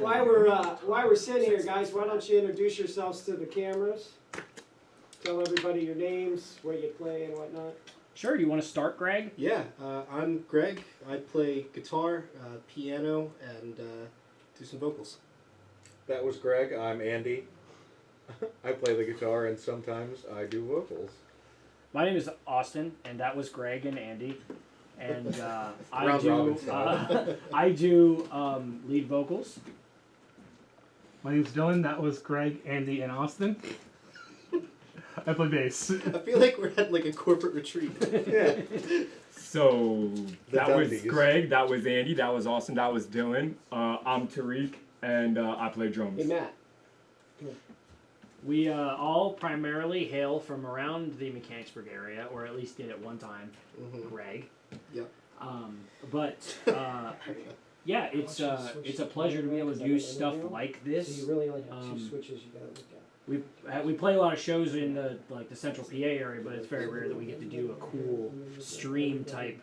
While we're sitting here, guys, why don't you introduce yourselves to the cameras? Tell everybody your names, where you play, and whatnot. Sure. You want to start, Greg? Yeah, I'm Greg. I play guitar, piano, and do some vocals. That was Greg. I'm Andy. I play the guitar and sometimes I do vocals. My name is Austin, and that was Greg and Andy. And I Round do robin style. I do lead vocals. My name's Dylan. That was Greg, Andy, and Austin. I play bass. I feel like we're at like a corporate retreat. Yeah. So that was Dundies. Greg, that was Andy, that was Austin, that was Dylan. I'm Tariq, and I play drums. Hey, Matt. We all primarily hail from around the Mechanicsburg area, or at least did at one time. Greg. Yep. Yeah, it's a pleasure to be able to do stuff like this. So you really only have two switches you gotta look at. We play a lot of shows in the central PA area, but it's very rare that we get to do a cool stream type.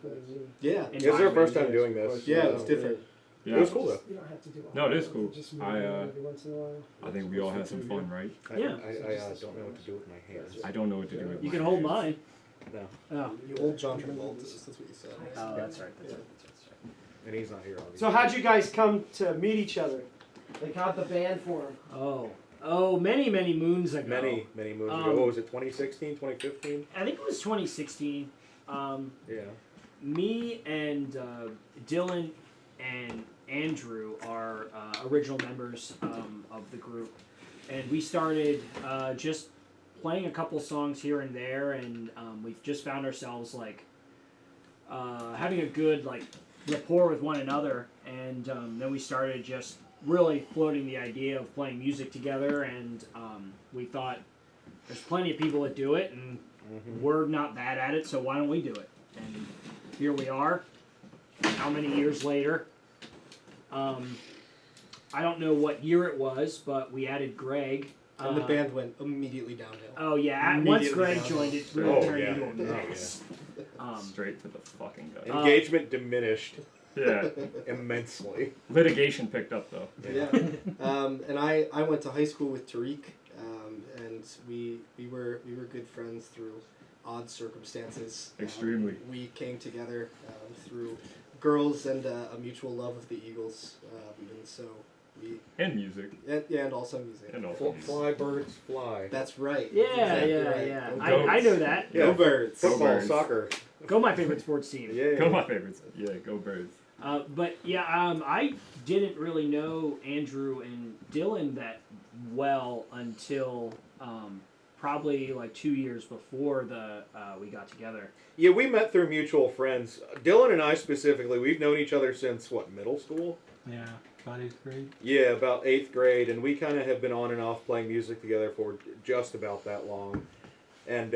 Yeah. It's our first time doing this. Yeah, it's different. Yeah. It was cool though. You don't have to do all No, it is that. cool. Just move I, around every once in a while. I think we all had some fun, right? Yeah. I don't know what to do with my hands. I don't know what to do with You my can hold hands. mine. No. Oh, You old John Travolta, that's what you said. oh that's right. That's right. And he's not here, obviously. So how'd you guys come to meet each other? Like how'd the band form? Oh, many moons ago. Many moons ago. What was it, 2016, 2015? I think it was 2016. Yeah. Me and Dylan and Andrew are original members of the group, and we started just playing a couple songs here and there, and we've just found ourselves like having a good like rapport with one another, and then we started just really floating the idea of playing music together, and we thought there's plenty of people that do it, and we're not bad at it, so why don't we do it? And here we are, how many years later? I don't know what year it was, but we added Greg. And the band went immediately downhill. Oh yeah, once Immediately Greg downhill. joined, it really turned yeah. into a mess. Straight to the fucking gut. Engagement diminished Yeah. immensely. Litigation picked up though. Yeah. And I went to high school with Tariq, and we were good friends through odd circumstances. Extremely. We came together through girls and a mutual love of the Eagles, and so we And music. and also music. And also music. Fly, birds, fly. That's right. Yeah, That's exactly yeah, right. yeah. Go I know that. Yeah. Go Birds. Football, Birds. soccer. Go my favorite sports team. Yeah. Go my favorites. Yeah, go birds. But yeah, I didn't really know Andrew and Dylan that well until probably like 2 years before we got together. Yeah, we met through mutual friends. Dylan and I specifically, we've known each other since, what, middle school? Yeah, about 8th grade. Yeah, about 8th grade, and we kind of have been on and off playing music together for just about that long. And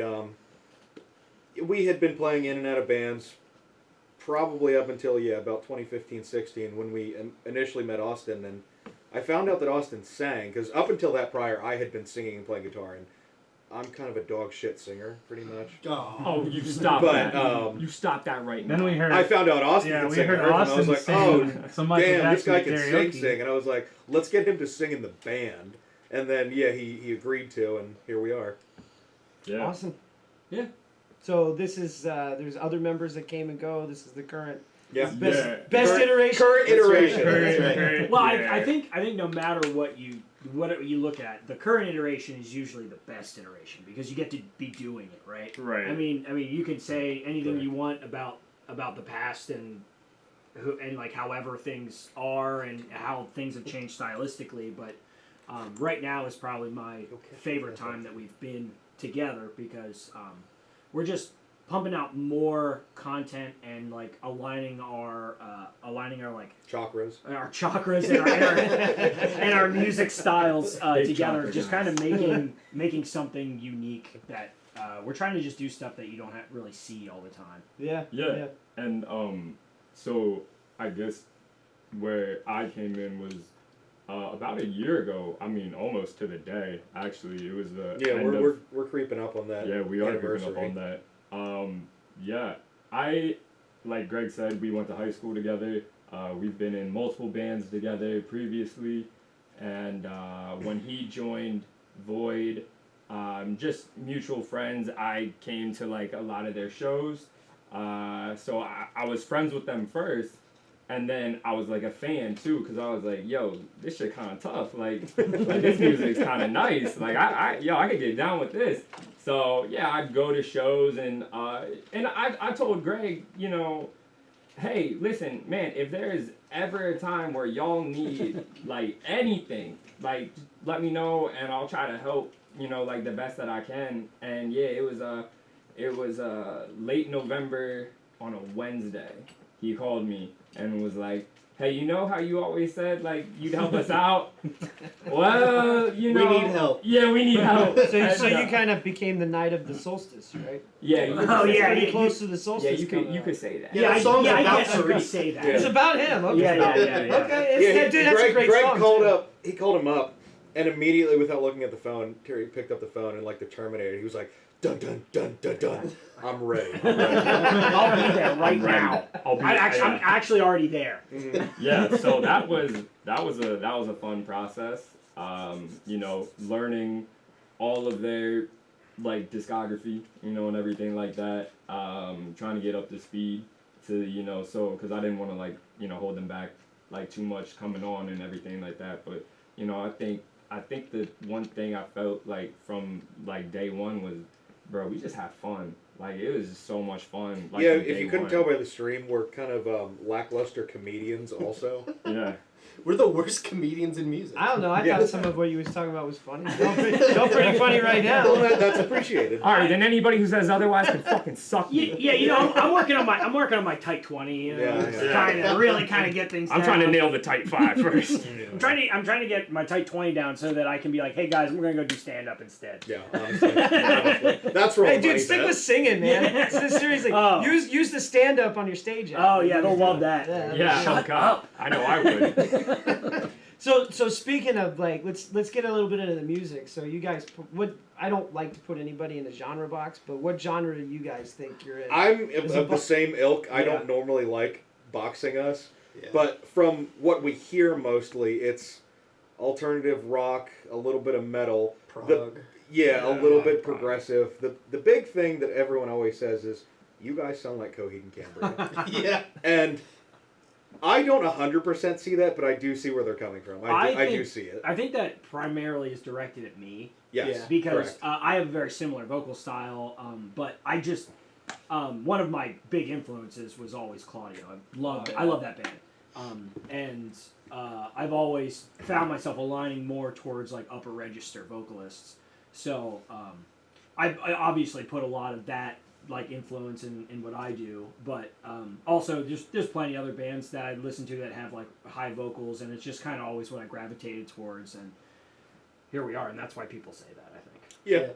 we had been playing in and out of bands probably up until, about 2015-16 when we initially met Austin. And I found out that Austin sang, because up until that prior, I had been singing and playing guitar, and I'm kind of a dog shit singer, pretty much. Oh, you stop But, that. You stop that right now. Then we heard. I found out Austin Yeah, could we sing. heard I heard him, I was Austin like, oh, sing some Michael damn, this Jackson guy can karaoke. sing. And I was like, let's get him to sing in the band. And then, he agreed to, and here we are. Yeah. Awesome. Yeah. So this is there's other members that came and go. This is the current Yeah. best Yeah. best Current- iteration. Current iteration. That's right. Well, I think no matter what you look at, the current iteration is usually the best iteration because you get to be doing it, right? Right. I mean, you can say anything Right. you want about the past and like however things are and how things have changed stylistically, but right now is probably my favorite time that we've been together because we're just pumping out more content and like aligning our like Chakras. our chakras and our music styles together, chakra just guys. kind of making something unique that we're trying to just do stuff that you don't really see all the time. Yeah. Yeah. And so I guess where I came in was about a year ago. I mean, almost to the day. Actually, it was the Yeah, end we're creeping up on that. yeah, we are anniversary. creeping up on that. Yeah, like Greg said, we went to high school together. We've been in multiple bands together previously, and when he joined Void, just mutual friends, I came to like a lot of their shows. So I was friends with them first, and then I was like a fan too, because I was like, yo, this shit kind of tough. Like this music's kind of nice. Like I could get down with this. So yeah, I'd go to shows, and I told Greg, you know, hey, listen, man, if there is ever a time where y'all need like anything, like let me know, and I'll try to help, you know, like the best that I can. And yeah, it was late November on a Wednesday. He called me and was like, hey, you know how you always said like you'd help us out? Well, you know, We need help. Yeah, we need help. So you kind of became the knight of the solstice, right? Yeah. Oh, yeah, Pretty you- close to the solstice. Yeah, you coming could up. say that. Yeah, that song's I about guess I could Tariq. say that. Yeah. It's about him. Okay. Yeah. Okay. It's, Yeah, dude, that's Greg, a great Greg song. called too. up. He called him up, and immediately, without looking at the phone, Terry picked up the phone and like the Terminator. He was like, "Dun dun dun dun dun." I'm ready. I'll be there right I'm ready. now. I'll be I'm actually already there. Mhm. Yeah, so that was a fun process. You know, learning all of their like discography, you know, and everything like that. Trying to get up to speed to, you know, so because I didn't want to like, you know, hold them back like too much coming on and everything like that. But you know, I think the one thing I felt like from like day one was, bro, we just had fun. Like it was just so much fun. Like, Yeah, from if day you couldn't one. tell by the stream, we're kind of lackluster comedians, also. Yeah. We're the worst comedians in music. I don't know. I Yeah. thought some of what you was talking about was funny. Y'all pretty funny right Well, now. that's appreciated. All right, then anybody who says otherwise can fucking suck me. Yeah, you know, I'm working on my tight 20. You know, Yeah, just yeah. trying to really kind of get things. I'm down. trying to nail the tight 5 first. I'm trying to get my tight 20 down so that I can be like, hey guys, we're gonna go do stand up instead. Yeah, honestly. That's where all Hey, the dude, money's stick at. with singing, man. Seriously, Oh. use the stand up on your stage. Oh yeah, they'll love that. Yeah. Yeah, Shut oh God. up. I know I would. So speaking of like, let's get a little bit into the music. So you guys, what I don't like to put anybody in a genre box, but what genre do you guys think you're in? I'm Is of it the bo- same ilk. I Yeah. don't normally like boxing us, Yeah. but from what we hear mostly, it's alternative rock, a little bit of metal. Prog. Yeah, a Yeah, little bit prog. progressive. The big thing that everyone always says is, you guys sound like Coheed and Cambria. Yeah. And I don't 100% see that, but I do see where they're coming from. I do think- see it. I think that primarily is directed at me Yes, Yeah. because correct. I have a very similar vocal style, but I just one of my big influences was always Claudio. I love that band, and I've always found myself aligning more towards like upper register vocalists. So I obviously put a lot of that like influence in what I do, but also there's plenty of other bands that I listen to that have like high vocals, and it's just kind of always what I gravitated towards, and here we are, and that's why people say that, I think. Yeah.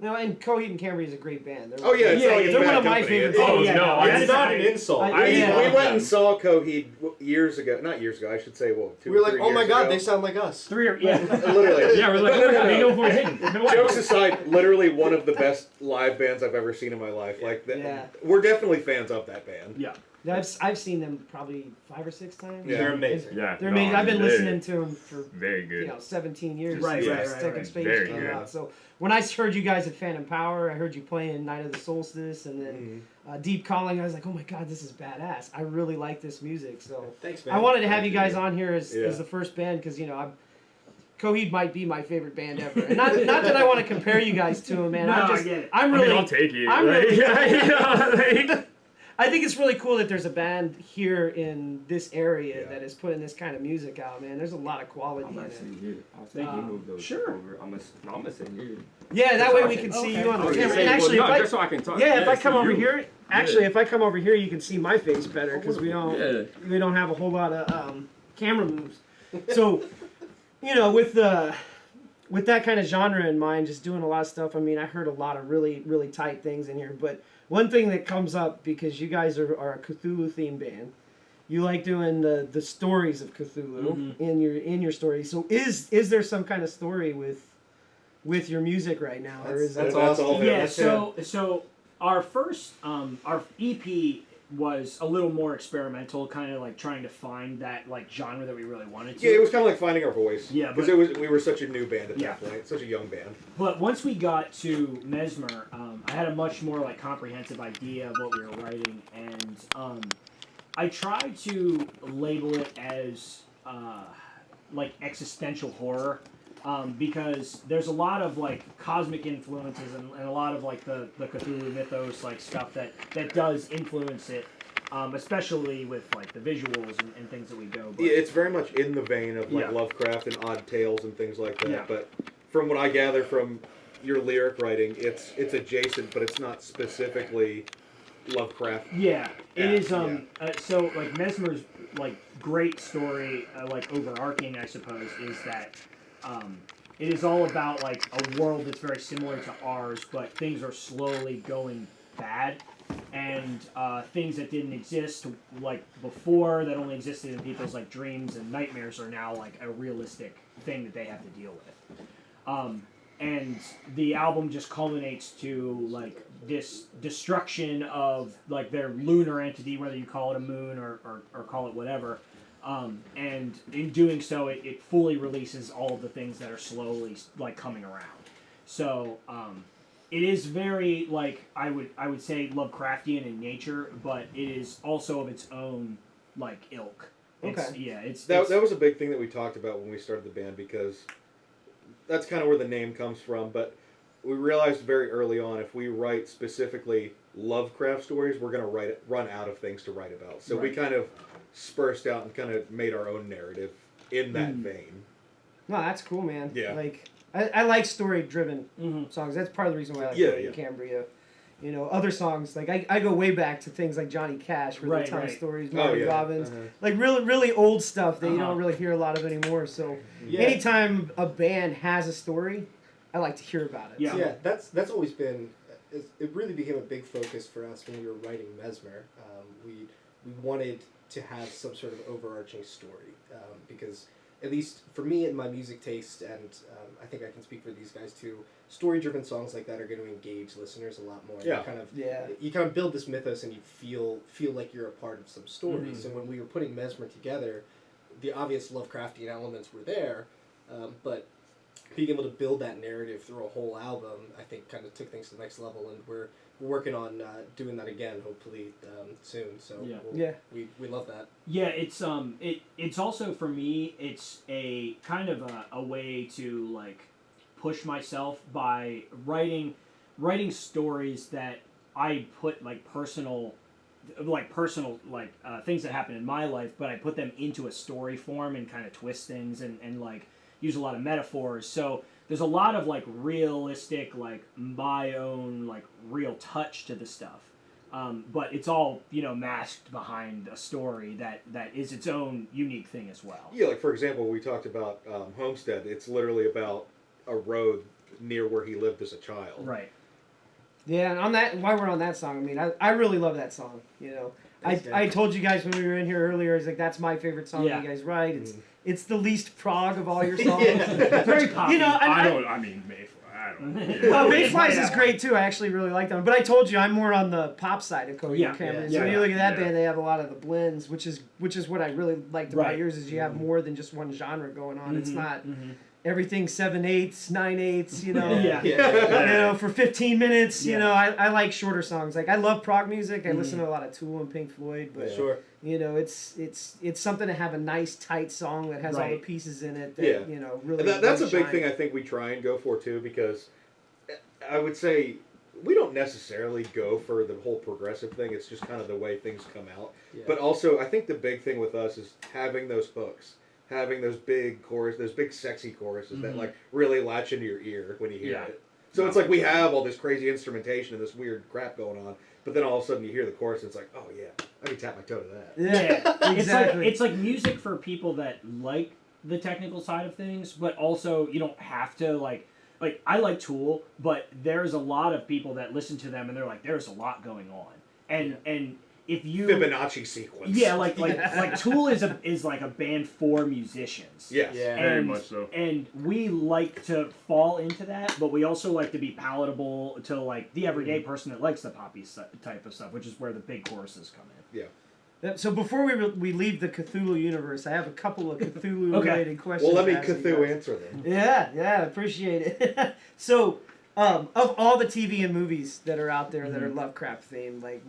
No, and Coheed and Cambria is a great band. They're, Oh yeah, it's yeah, not like it's they're bad one of my company. favorite. It's- Oh, bands. no, I- It's not an insult. I- We, yeah. we went and saw Coheed years ago. Not years ago, I should say. Well, 2 We were or like, 3 oh my years god, ago. they sound like us. Literally. Yeah, we're like, No, no, no, they no. know Voidhidden. Jokes aside, literally one of the best live bands I've ever seen in my life. Like, Yeah. we're definitely fans of that band. Yeah. I've seen them probably 5 or 6 times. Yeah. They're amazing. Yeah, They're amazing. I've been they're listening to them for Very good. 17 years. Right, since right, the right, second right. Space Very came good. out. So when I heard you guys at Phantom Power, I heard you playing Night of the Solstice, and then Deep Calling. I was like, oh my god, this is badass. I really like this music. So Thanks, man. I wanted to have you guys on here as Yeah. the first band because Coheed might be my favorite band ever. And not that I want to compare you guys to them, man. No, I'm I just get it. I'm I mean, really I'll take it. I'm like, really- you know, like, I think it's really cool that there's a band here in this area Yeah. that is putting this kind of music out, man. There's a lot of quality I'm in gonna it. sit here. I'll take you move those sure. over. I'm gonna sit here. Yeah, that way we can see you on the Oh, camera. yeah. And actually, well, if no, I, just so I can talk. yeah, if I see come over you. here, actually, if I come over here, you can see my face better because we don't have a whole lot of camera moves. So, with that kind of genre in mind, just doing a lot of stuff. I mean, I heard a lot of really, really tight things in here. But one thing that comes up because you guys are a Cthulhu themed band, you like doing the stories of Cthulhu in your stories. So is there some kind of story with your music right now, or is That's it? That's awesome. all. Yeah, That's so our first our EP was a little more experimental, kind of like trying to find that like genre that we really wanted to. Yeah, it was kind of like finding our voice. Yeah, because but- we were such a new band at Yeah. that point, such a young band. But once we got to Mesmer, I had a much more like comprehensive idea of what we were writing, and I tried to label it as like existential horror. Because there's a lot of like cosmic influences and a lot of like the Cthulhu mythos like stuff that does influence it, especially with like the visuals and things that we go. But, Yeah, it's very much in the vein of like Yeah. Lovecraft and Odd Tales and things like that. Yeah. But from what I gather from your lyric writing, it's adjacent, but it's not specifically Lovecraft. yeah, it is. Yeah. So like Mesmer's like great story, like overarching, I suppose, is that. It is all about like a world that's very similar to ours, but things are slowly going bad, and things that didn't exist like before, that only existed in people's like dreams and nightmares, are now like a realistic thing that they have to deal with. And the album just culminates to like this destruction of like their lunar entity, whether you call it a moon or call it whatever. And in doing so, it fully releases all of the things that are slowly like coming around. So it is very like I would say Lovecraftian in nature, but it is also of its own like ilk. It's, Okay. Yeah, it's That was a big thing that we talked about when we started the band, because that's kind of where the name comes from. But we realized very early on, if we write specifically Lovecraft stories, we're going to run out of things to write about. So we Right. kind of dispersed out and kind of made our own narrative in that vein. No, that's cool, man. Yeah. Like I like story-driven Mhm. songs. That's part of the reason why I like Yeah, playing yeah. Cambria. You know, other songs like I go way back to things like Johnny Cash, where Right, they tell right. stories, Oh, Marty yeah. Robbins, Uh-huh. like really old stuff that you Uh-huh. don't really hear a lot of anymore. So Yeah. anytime a band has a story, I like to hear about it. Yeah. Yeah, that's always been. It really became a big focus for us when we were writing Mesmer. We wanted to have some sort of overarching story, because at least for me and my music taste, and I think I can speak for these guys too, story-driven songs like that are going to engage listeners a lot more. Yeah. You kind of build this mythos and you feel like you're a part of some story. Mhm. So when we were putting Mesmer together, the obvious Lovecraftian elements were there, but being able to build that narrative through a whole album, I think, kind of took things to the next level, and we're working on doing that again, hopefully soon. So Yeah. we love that. Yeah, it's also for me, it's a kind of a way to like push myself by writing stories that I put like personal things that happen in my life, but I put them into a story form and kind of twist things and like use a lot of metaphors. So there's a lot of like realistic, like my own like real touch to the stuff. But it's all, masked behind a story that is its own unique thing as well. Yeah, like for example, we talked about Homestead. It's literally about a road near where he lived as a child. Right. Yeah, and on that, while we're on that song, I mean, I really love that song. Thanks, man. I told you guys when we were in here earlier, it's like that's my favorite song Yeah. you guys write. It's the least prog of all your songs. Yeah. Very poppy. You know, I mean, Mayfly. I don't. Well, Mayflies is great too. I actually really like them. But I told you I'm more on the pop side of Cody and Cameron. So when you look at that band, they have a lot of the blends, which is what I really liked about Right. yours is you have more than just one genre going on. It's not Mhm. everything 7/8, 9/8. Yeah. For 15 minutes. Yeah. I like shorter songs. Like I love prog music. I listen to a lot of Tool and Pink Floyd, but Sure. it's something to have a nice tight song that has all the Right. pieces in it that Yeah. really. That's a really big shine. thing I think we try and go for too, because I would say we don't necessarily go for the whole progressive thing. It's just kind of the way things come out. Yeah. But also, I think the big thing with us is having those hooks, having those big those big sexy choruses that like really latch into your ear when you hear Yeah. it. So it's like we have all this crazy instrumentation and this weird crap going on, but then all of a sudden you hear the chorus and it's like, oh yeah, I can tap my toe to that. Yeah, exactly. It's like music for people that like the technical side of things, but also you don't have to like I like Tool, but there's a lot of people that listen to them and they're like, there's a lot going on, and if you Fibonacci sequence. yeah, like Tool is like a band for musicians. Yes. Yeah. Very And, much so. and we like to fall into that, but we also like to be palatable to like the everyday person that likes the poppy type of stuff, which is where the big choruses come in. Yeah. So before we leave the Cthulhu universe, I have a couple of Cthulhu-related questions. Well, let me to ask you Cthulhu guys. answer them. Yeah, appreciate it. So, of all the TV and movies that are out there that are Lovecraft themed, like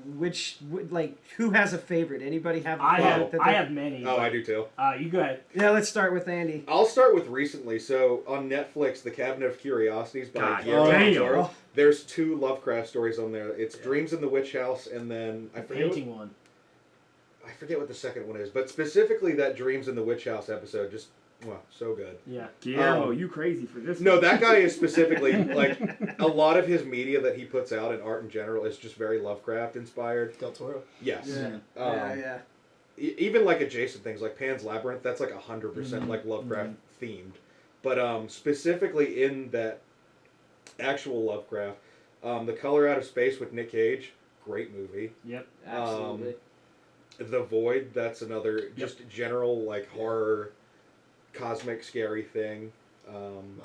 who has a favorite? Anybody have? A favorite that I they- have many. Oh, but, I do too. You go ahead. Yeah, let's start with Andy. I'll start with recently. So on Netflix, The Cabinet of Curiosities by God Guillermo del damn. Toro. Oh. There's 2 Lovecraft stories on there. It's Dreams in the Witch House, and then I forget Painting one. I forget what the second one is, but specifically that Dreams in the Witch House episode, just so good. Yeah. Guillermo, you crazy for this? No, one. that guy is specifically like a lot of his media that he puts out in art in general is just very Lovecraft inspired. Del Toro. Yes. Yeah. Um, Yeah. Even like adjacent things like Pan's Labyrinth, that's like 100% like Lovecraft themed. But specifically in that actual Lovecraft, The Color Out of Space with Nick Cage, great movie. Yep. Absolutely. The Void, that's another just general like horror, cosmic scary thing.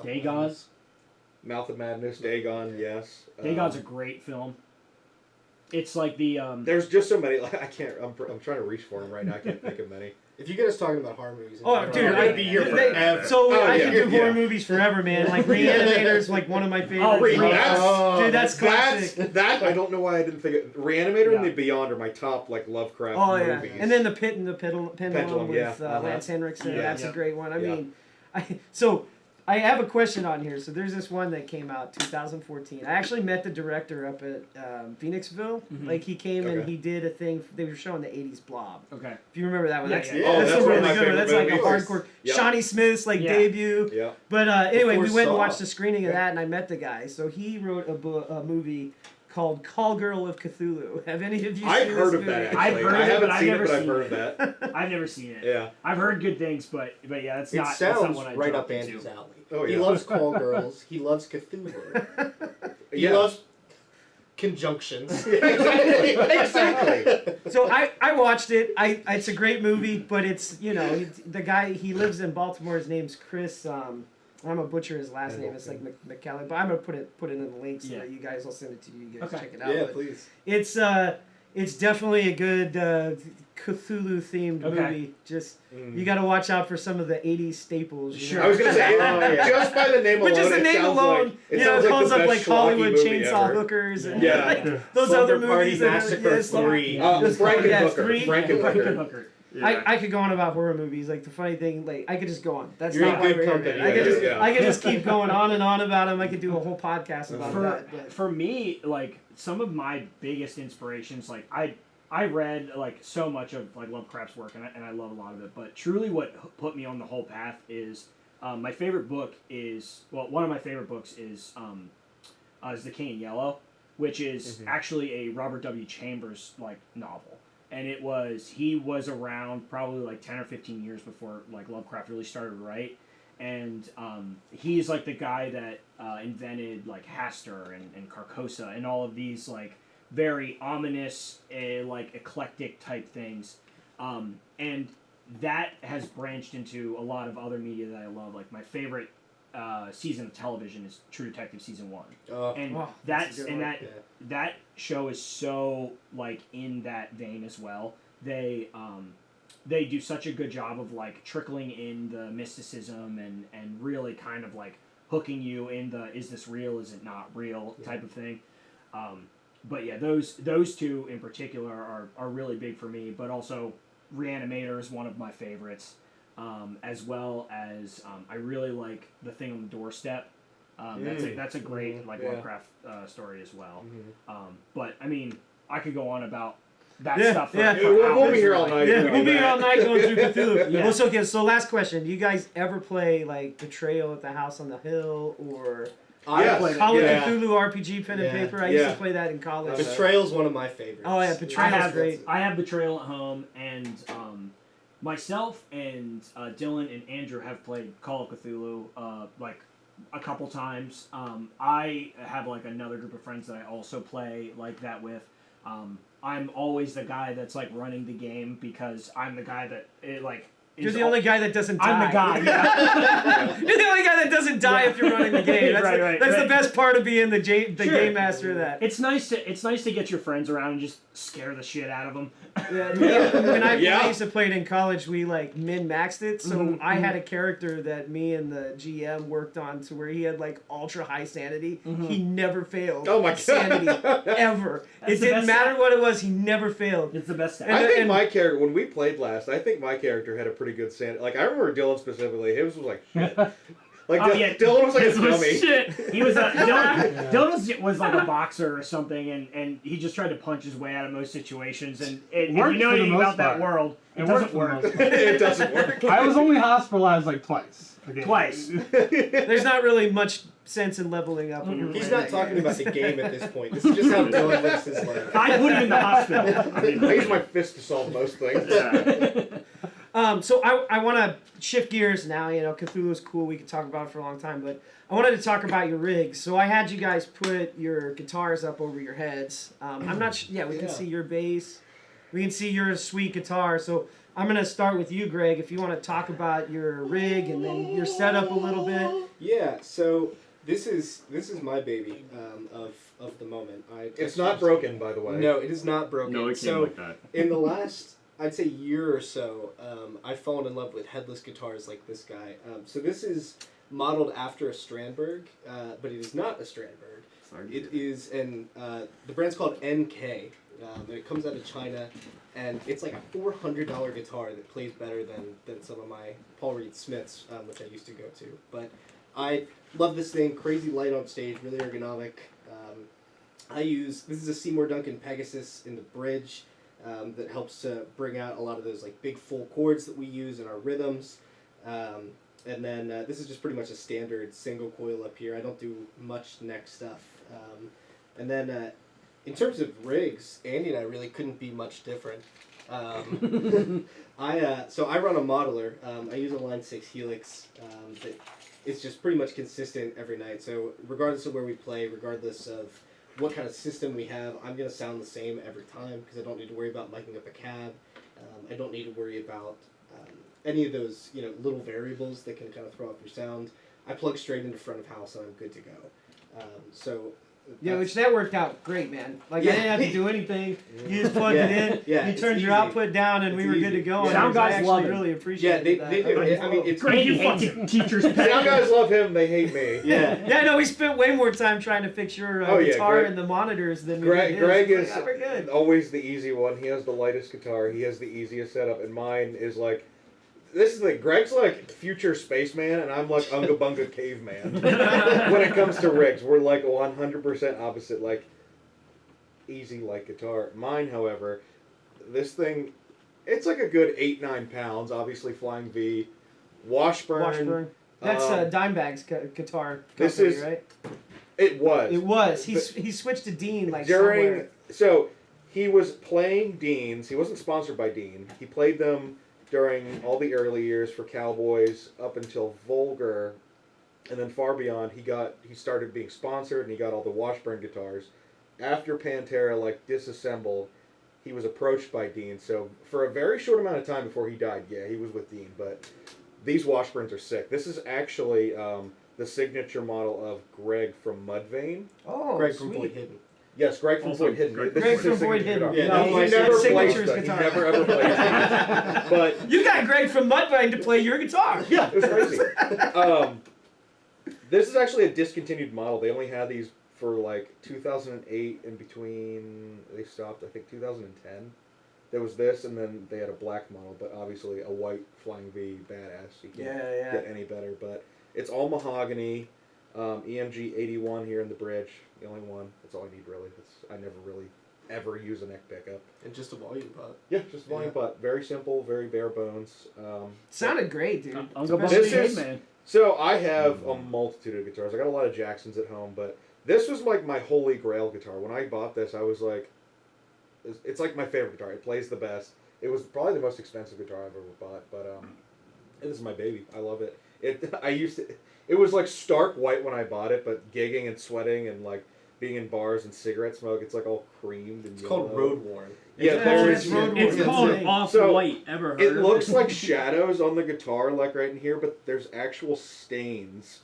Dagon. Mouth of Madness, Dagon, yes. Dagon's a great film. It's like the There's just so many. Like, I can't. I'm trying to reach for them right now. I can't think of many. If you get us talking about horror movies, Oh, dude, I'd be here they- forever. So Oh, I yeah, can do yeah. horror movies forever, man. Like Reanimator's like one of my favorites. Oh, wait, Like, that's- dude, that's classic. That I don't know why I didn't think it. Reanimator and Yeah. The Beyond are my top like Lovecraft Oh yeah, movies. and then the Pit and the Pendulum Pendulum, with yeah. Lance Henriksen. Yeah. That's Yeah. a great one. I Yeah. mean, so I have a question on here. So there's this one that came out 2014. I actually met the director up at Phoenixville. Mhm. Like he came and Okay. he did a thing. They were showing the '80s Blob. okay. If you remember that one, Yeah, that's, yeah. Oh, that's that's a one of really my good one. That's like a favorite hardcore. Yep. Shawnee Smith's like Yeah. debut. Yeah. But anyway, Before we went and Saw. watched a screening of Yeah. that, and I met the guy. So he wrote a movie called Call Girl of Cthulhu. Have any of you I've seen heard this of that movie? actually. I've heard I of it, haven't but I've seen it, never but I've seen heard it. of that. I've never seen it. Yeah. I've heard good things, but yeah, that's It not sounds what I right dropped up Andy's into. alley. Oh, He yeah. loves call girls. He loves Cthulhu. He Yeah. loves conjunctions. Exactly. So I watched it. It's a great movie, but it's the guy, he lives in Baltimore. His name's Chris. I'm gonna butcher his last name. It's like McKellen, but I'm gonna put it in the link so Yeah. that you guys will send it to you. You guys Okay. check it out. Yeah, But please. it's definitely a good Cthulhu themed Okay. movie. Just you got to watch out for some of the '80s staples. You Sure. know? I was gonna say, Oh, yeah. just by the name But alone, just the it name sounds alone, like, it it sounds calls like up the like best schlocky Hollywood movie Chainsaw ever. Hookers and Yeah. those Slumber other Party movies. that are- Massacre yeah, Slumber- 3. Frankenhooker. three. Frankenhooker. Frankenhooker. Yeah. I could go on about horror movies. Like the funny thing, like I could just go on. That's You're not in why good we're here, company. man. I could Yeah, just yeah. I could just keep going on and on about them. I could do a whole podcast about For that. But for me, like some of my biggest inspirations, like I read like so much of like Lovecraft's work, and I love a lot of it. But truly, what put me on the whole path is my favorite book is one of my favorite books is The King in Yellow, which is actually a Robert W. Chambers like novel. And he was around probably like 10 or 15 years before like Lovecraft really started to write. And he's like the guy that invented like Hastur and Carcosa and all of these like very ominous, like eclectic type things. And that has branched into a lot of other media that I love. Like my favorite season of television is True Detective season 1. And Oh, that's a good one. that show is so like in that vein as well. They do such a good job of like trickling in the mysticism and really kind of like hooking you in the is this real, is it not real type of thing. But yeah, those two in particular are really big for me. But also Reanimator is one of my favorites, as well as I really like The Thing on the Doorstep. That's a great like Lovecraft story as well. But I mean, I could go on about that stuff. Yeah. For We'll hours. be here all night. Yeah, we'll be here all night going through Cthulhu. Yeah. Well, so, okay, so last question. Do you guys ever play, like, Betrayal at the House on the Hill or Yes. Call of Yeah. Cthulhu RPG pen and Yeah. paper? I used Yeah. to play that in college. Betrayal's one of my favorites. Oh, yeah, Betrayal's great. I have Betrayal at home, and myself and Dylan and Andrew have played Call of Cthulhu like a couple times. I have like another group of friends that I also play like that with. I'm always the guy that's like running the game because I'm the guy that You're the only guy that doesn't die. I'm the guy. Yeah. You're the only guy that doesn't die if you're running the game. That's, that's the best part of being the game master of that. It's nice to get your friends around and just scare the shit out of them. Yeah, when I used to play it in college, we like min-maxed it. So I had a character that me and the GM worked on to where he had like ultra high sanity. He never failed. Oh my God. Sanity ever. That's It the didn't best matter stat. what it was. He never failed. It's the best stat. I think and- my character, when we played last, I think my character had a pretty good sanity. Like, I remember Dylan specifically, his was like shit. Like, Dylan was like a His was dummy. shit. He was Dylan was like a boxer or something, and he just tried to punch his way out of most situations. And if you Worked know for the anything most about that part. world, it worked doesn't for the work. most part. It doesn't work. I was only hospitalized like twice. Okay. Twice. There's not really much sense in leveling up when you're He's playing not that talking game. about the game at this point. This is just how Dylan lives his life. I put him in the hospital. I mean, I use my fist to solve most things. So I want to shift gears now. You know, Cthulhu's cool. We could talk about it for a long time, but I wanted to talk about your rigs. So I had you guys put your guitars up over your heads. I'm not. Yeah, we can see your bass. We can see your sweet guitar. So I'm gonna start with you, Greg. If you want to talk about your rig and then your setup a little bit. Yeah, so this is my baby of the moment. It's not broken, by the way. No, it is not broken. No, it came so like that. in the last, I'd say, year or so, I've fallen in love with headless guitars like this guy. So this is modeled after a Strandberg, but it is not a Strandberg. It is the brand's called NK, and it comes out of China, and it's like a $400 guitar that plays better than some of my Paul Reed Smiths, which I used to go to. But I love this thing, crazy light on stage, really ergonomic. This is a Seymour Duncan Pegasus in the bridge that helps to bring out a lot of those like big full chords that we use in our rhythms. And then this is just pretty much a standard single coil up here. I don't do much neck stuff. And then in terms of rigs, Andy and I really couldn't be much different. So I run a modeler. I use a Line 6 Helix that is just pretty much consistent every night. So regardless of where we play, regardless of what kind of system we have, I'm going to sound the same every time because I don't need to worry about miking up a cab. I don't need to worry about any of those little variables that can kind of throw off your sound. I plug straight into front of house and I'm good to go. Yeah, which that worked out great, man. Like I didn't have to do anything. You just plugged Yeah. it in. Yeah, You it's turned your easy. output down, and It's we were good to easy. go. Yeah. And Sound I guys actually love it. really Yeah, appreciated they that. do. I mean, it's Great, pretty he fucking teachers. Sound guys love him, they hate me. Yeah. Yeah, no, we spent way more time trying to fix your Oh, yeah, guitar Greg- and the monitors than we Greg, did Greg his. is Like, we're good. always the easy one. He has the lightest guitar. He has the easiest setup, and mine is like. This is like Greg's like future spaceman, and I'm like Unga Bunga caveman. When it comes to rigs, we're like 100% opposite. Like easy like guitar. Mine, however, this thing, it's like a good 8-9 pounds. Obviously, Flying V, Washburn. Washburn. That's Dimebag's guitar This company, is- right? It was. It was. He But- he switched to Dean like during somewhere. so he was playing Dean's. He wasn't sponsored by Dean. He played them during all the early years for Cowboys up until Vulgar, and then far beyond. He started being sponsored, and he got all the Washburn guitars. After Pantera like disassembled, he was approached by Dean. So for a very short amount of time before he died, yeah, he was with Dean. But these Washburns are sick. This is actually the signature model of Greg from Mudvayne. Oh, Greg from sweet. Voidhidden. Yes, Greg from Also, Voidhidden. Greg- This Greg is his from signature Voidhidden. guitar. Yeah, No, he it's never his plays signature's that. He guitar. never ever plays that. But You got Greg from Mudvayne to play your guitar. yeah, it was crazy. This is actually a discontinued model. They only had these for like 2008 and between. They stopped, I think, 2010. There was this, and then they had a black model, but obviously a white Flying V, badass. You can't Yeah. get any better. But it's all mahogany. EMG 81 here in the bridge. The only one. That's all I need really. I never really ever use a neck pickup. And just a volume pot. Yeah, just volume butt. Very simple, very bare bones. Sounded great, dude. Uncle Especially- This is- man. So I have a multitude of guitars. I got a lot of Jacksons at home, but this was like my holy grail guitar. When I bought this, I was like, it's like my favorite guitar. It plays the best. It was probably the most expensive guitar I've ever bought, but this is my baby. I love it. It was like stark white when I bought it, but gigging and sweating and like being in bars and cigarette smoke. It's like all creamed and It's yellow. called road worn. Yeah, It's there's. road It's worn. called That's it. off So, white. Ever heard It of looks like shadows on the guitar, like right in here, but there's actual stains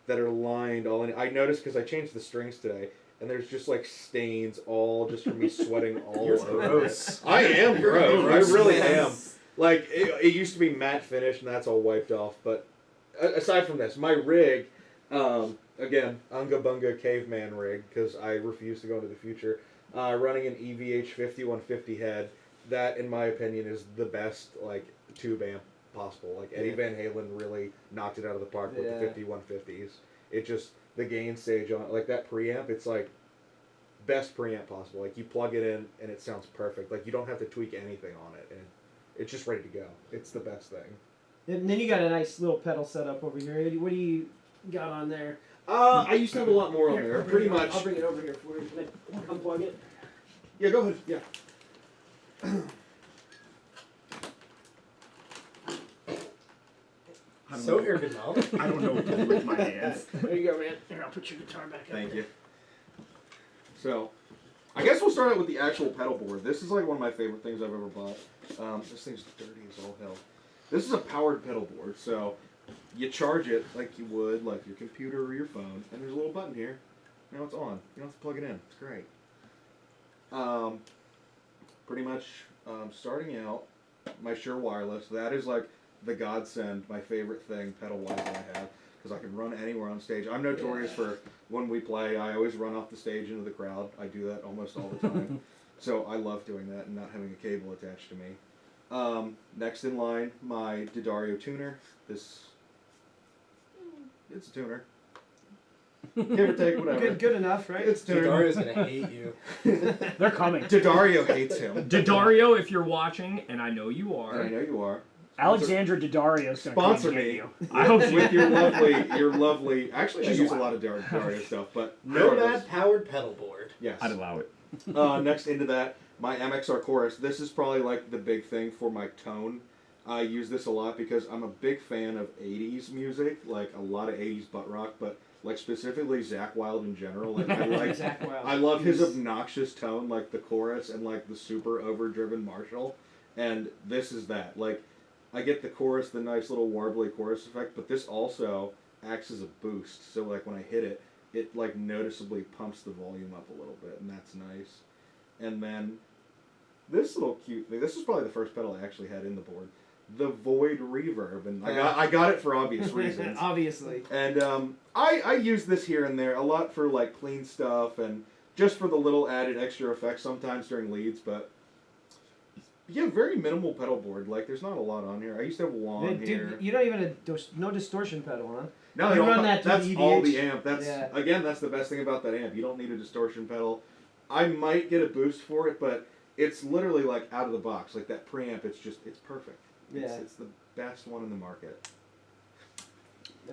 that are lined all in. I noticed because I changed the strings today, and there's just like stains all just from me sweating all You're over gross. it. I am You're gross. gross. I really Yes. am. Like it used to be matte finish, and that's all wiped off. But aside from this, my rig, again, Unga Bunga caveman rig, because I refuse to go into the future. Running an EVH 5150 head. That, in my opinion, is the best like tube amp possible. Like Eddie Van Halen really knocked it out of the park with Yeah. the 5150s. It just the gain stage on like that preamp. It's like best preamp possible. Like you plug it in and it sounds perfect. Like you don't have to tweak anything on it, and it's just ready to go. It's the best thing. And then you got a nice little pedal setup over here. What do you got on there? I used to have a lot more on Here, there. I'll bring Pretty it- much. I'll bring it over here for you. Can I unplug it? Yeah, go ahead. Yeah. So ergonomic. I don't know what to do with my hands. There you go, man. Here, I'll put your guitar back up. Thank you. So, I guess we'll start out with the actual pedal board. This is like one of my favorite things I've ever bought. This thing's dirty as all hell. This is a powered pedal board, so you charge it like you would like your computer or your phone, and there's a little button here. Now it's on. You don't have to plug it in. It's great. Pretty much starting out, my Shure Wireless. That is like the godsend, my favorite thing pedal-wise that I have, because I can run anywhere on stage. I'm notorious for when we play, I always run off the stage into the crowd. I do that almost all the time. So I love doing that and not having a cable attached to me. Next in line, my D'Addario tuner. It's a tuner. Give or take, whatever. Good enough, right? It's a tuner. Dario's gonna hate you. They're coming. D'Addario hates him. Daddario, if you're watching, and I know you And I are, know you are. Alexandra Daddario's gonna Sponsor come and get me. you. I hope With your lovely. Actually, She's I use a allowed. lot of D'Addario stuff, but Nomad powered pedal board. Yes. I'd allow it. Next into that, my MXR Chorus. This is probably like the big thing for my tone. I use this a lot because I'm a big fan of 80s music, like a lot of 80s butt rock, but like specifically Zakk Wylde in general. Like I like, Zakk Wylde. I love his He's- obnoxious tone, like the chorus and like the super overdriven Marshall, and this is that. Like I get the chorus, the nice little warbly chorus effect, but this also acts as a boost. So like when I hit it, it like noticeably pumps the volume up a little bit, and that's nice. And then this little cute thing. This is probably the first pedal I actually had in the board. The Void Reverb, and I got it for obvious reasons. Obviously. And I use this here and there a lot for like clean stuff and just for the little added extra effects sometimes during leads. But yeah, very minimal pedal board. Like there's not a lot on here. I used to have one here. Dude, you don't even no distortion pedal, huh? No, you they don't run that through that's the all EVH? the amp. That's Yeah. again, that's the best thing about that amp. You don't need a distortion pedal. I might get a boost for it, but it's literally like out of the box. Like that preamp, it's perfect. Yeah. It's the best one in the market.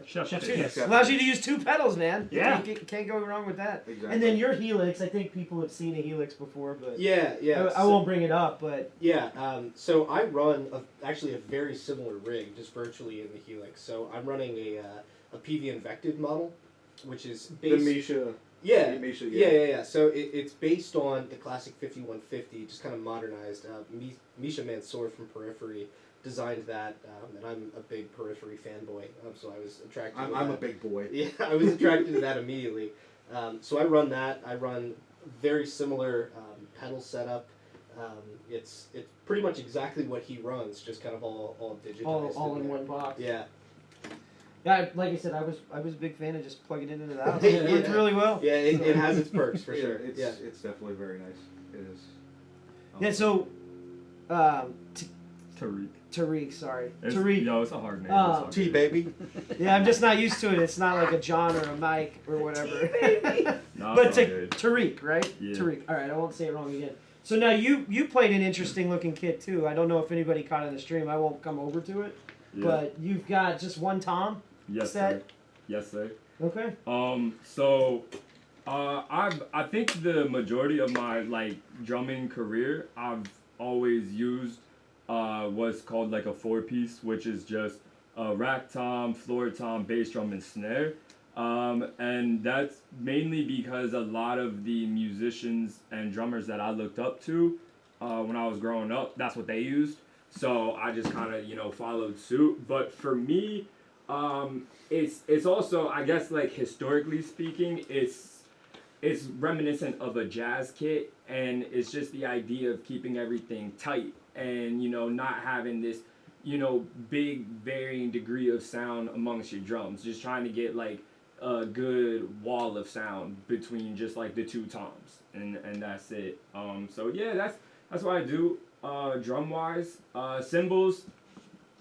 Chef Chef's Kiss. Kiss. Allows you to use two pedals, man. Yeah. You can't go wrong with that. Exactly. And then your Helix, I think people have seen a Helix before, but Yeah, yeah. I won't bring it up, but Yeah, so I run actually a very similar rig, just virtually in the Helix. So I'm running a PV Invected model, which is the based. Misha. Yeah, Misha, yeah. So it's based on the classic 5150, just kind of modernized. Misha Mansour from Periphery designed that, and I'm a big Periphery fanboy, so I was attracted. to I'm that. a big boy. Yeah, I was attracted to that immediately. So I run that. I run very similar pedal setup. It's pretty much exactly what he runs, just kind of all digitized. all in there. one box. Yeah. Yeah, like I said, I was a big fan of just plugging it into the house. Yeah. It worked really well. Yeah, it has its perks for Yeah, sure. It's Yeah. it's definitely very nice. It is. Yeah, so Tariq. Tariq, sorry. It's, Tariq. No, it's a hard name. Oh. It's T okay. baby. Yeah, I'm just not used to it. It's not like a John or a Mike or whatever. No, But it's all good. Tariq, right? Yeah. Tariq. All right, I won't say it wrong again. So now you played an interesting looking kit too. I don't know if anybody caught it in the stream. I won't come over to it. Yeah. But you've got just one tom. Yes, set? sir. Yes, sir. Okay. So, I think the majority of my like drumming career, I've always used what's called like a 4-piece, which is just a rack tom, floor tom, bass drum, and snare. And that's mainly because a lot of the musicians and drummers that I looked up to when I was growing up, that's what they used. So I just kind of, you know, followed suit. But for me, it's also, I guess, like historically speaking, it's reminiscent of a jazz kit, and it's just the idea of keeping everything tight and, you know, not having this, you know, big varying degree of sound amongst your drums. Just trying to get like a good wall of sound between just like the two toms, and that's it. So yeah, that's what I do. Drum wise, cymbals,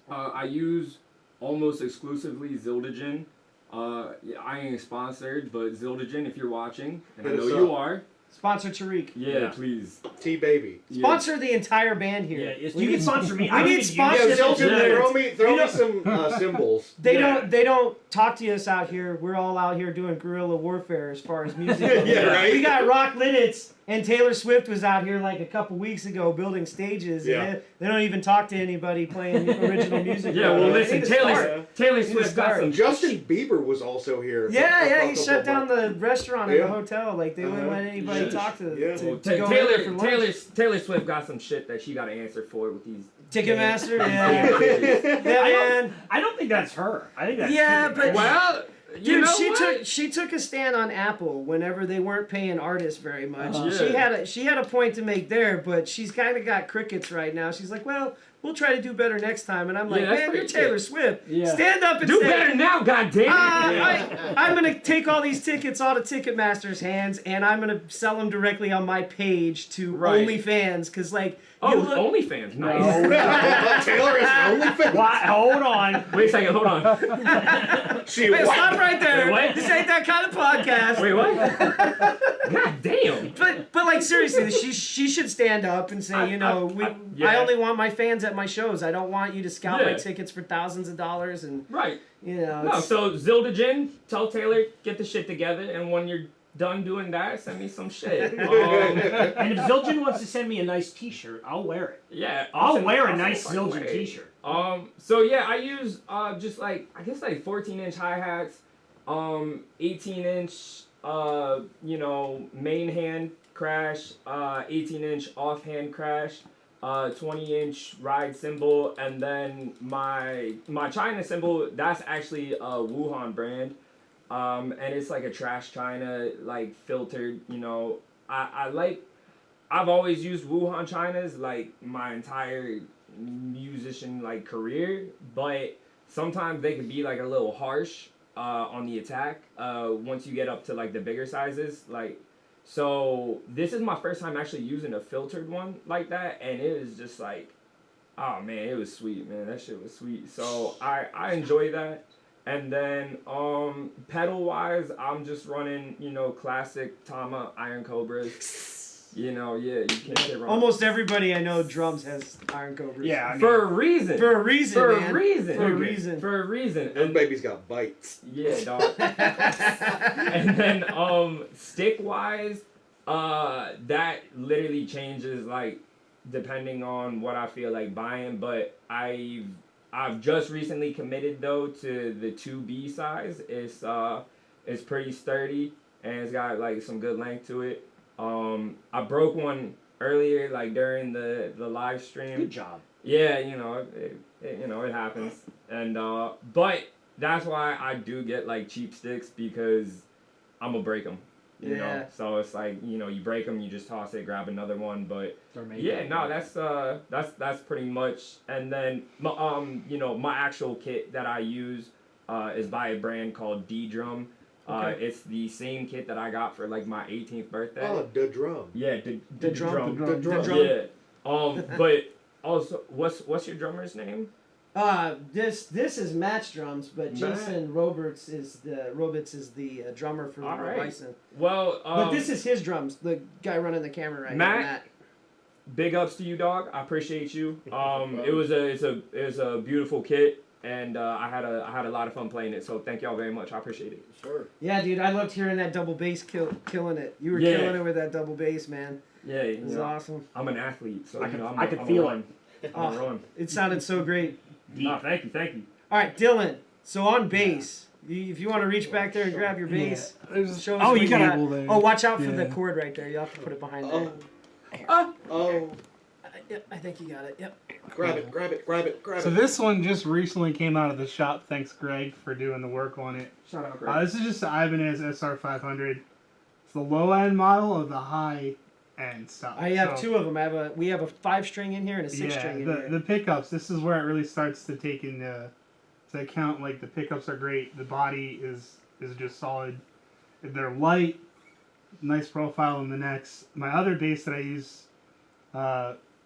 I use almost exclusively Zildjian. I ain't sponsored, but Zildjian, if you're watching, and I Hit know us you up. are, Sponsor Tariq. yeah, please. T-Baby. Sponsor the entire band Yeah, here. if We you need- can sponsor me. we I need need to sponsorship. Yeah, Sponsor Zildjian, the- throw me You know- some symbols. They Yeah. they don't talk to us out here. We're all out here doing guerrilla warfare as far as music goes. Yeah, right. We got Rock Linnets, and Taylor Swift was out here like a couple weeks ago building stages. Yeah. And they don't even talk to anybody playing original music. Yeah, well, They listen, need to start. Taylor to Swift got start. some Justin Bieber was also here. Yeah, he shut down the restaurant at Yeah. the hotel. Like they wouldn't let anybody Yeah. talk to, Yeah. to, Well, to go in there for lunch. Taylor Swift got some shit that she got to answer for with these. Ticketmaster, Yeah. yeah, man. I don't think that's her. I think that's Yeah, but Well, you dude, know she took a stand on Apple whenever they weren't paying artists very much. Yeah. She had a point to make there, but she's kind of got crickets right now. She's like, well, we'll try to do better next time. And I'm like, Yeah, that's man, you're pretty Taylor Swift. Yeah. Stand up and do say, better now, goddamn. I'm gonna take all these tickets out of Ticketmaster's hands, and I'm gonna sell them directly on my page to Right. OnlyFans, because like, Oh, you look, OnlyFans, nice. Taylor is OnlyFans. Why? Hold on. Wait a second, hold on. She wait, stop right there. Wait, what? This ain't that kind of podcast. Wait, what? God damn. But like seriously, she should stand up and say, yeah. I only want my fans at my shows. I don't want you to scalp my Yeah. tickets for thousands of dollars, and Right. No, it's- so Zildjian, tell Taylor, get the shit together, and when you're done doing that, send me some shit. And if Zildjian wants to send me a nice T-shirt, I'll wear it. Yeah, I'll send- wear a send nice fucking Zildjian way. T-shirt. So yeah, I use just like I guess like 14-inch hi-hats, 18-inch main hand crash, 18-inch offhand crash, 20-inch ride cymbal, and then my China cymbal, that's actually a Wuhan brand. And it's like a trash China, like filtered, I've always used Wuhan Chinas like my entire musician like career, but sometimes they can be like a little harsh on the attack once you get up to like the bigger sizes. So this is my first time actually using a filtered one like that, and it was just like, oh man, it was sweet, man. That shit was sweet. So I enjoy that. And then pedal wise, I'm just running, classic Tama Iron Cobras. You can't get wrong. almost everybody I know drums has Iron Cobras. Yeah, I mean, For a reason. for a reason, For man. a reason. For a reason. For a reason. That baby's got bites. Yeah, dog. And then stick wise, that literally changes like depending on what I feel like buying. But I've just recently committed though to the 2B size. It's pretty sturdy and it's got like some good length to it. I broke one earlier, like during the live stream. good job. Yeah, it happens, and but that's why I do get like cheap sticks because I'm gonna break them. You Yeah. know, so it's like you break them, you just toss it, grab another one. But Or maybe- yeah, no, that's pretty much. And then my actual kit that I use is by a brand called D Drum. Okay. It's the same kit that I got for like my 18th birthday. Oh, the drum. Yeah, The drum. The drum. Yeah. But also, what's your drummer's name? This is Matt's drums, but Matt. Jason Roberts is the drummer for All right. Bison. Well, But this is his drums. The guy running the camera right Matt? now, Matt. big ups to you, dog. I appreciate you. It was a beautiful kit, and I had a lot of fun playing it. So thank y'all very much. I appreciate it. Sure. Yeah, dude, I loved hearing that double bass killing it. You were Yeah. killing it with that double bass, man. Yeah, It was awesome. I'm an athlete, so I could- I'm I could I'm feel a run. I'm a Oh, run. it sounded so great. No, thank you. All right, Dylan. So on bass, If you want to reach back there and grab your bass, show us oh, what you got got. cable there. Oh, watch out for the Yeah. cord right there. You'll have to put it behind there. Oh, Yep, I think you got it. Yep. Grab it, grab it, grab it, grab So it. this one just recently came out of the shop. Thanks, Greg, for doing the work on it. Shout out, Greg. This is just the Ibanez SR500. It's the low end model of the high end stuff. I have So, two of them. We have a 5-string in here and a 6-string in here. the pickups. This is where it really starts to take into account. Like the pickups are great. The body is just solid. They're light, nice profile in the necks. My other bass that I use,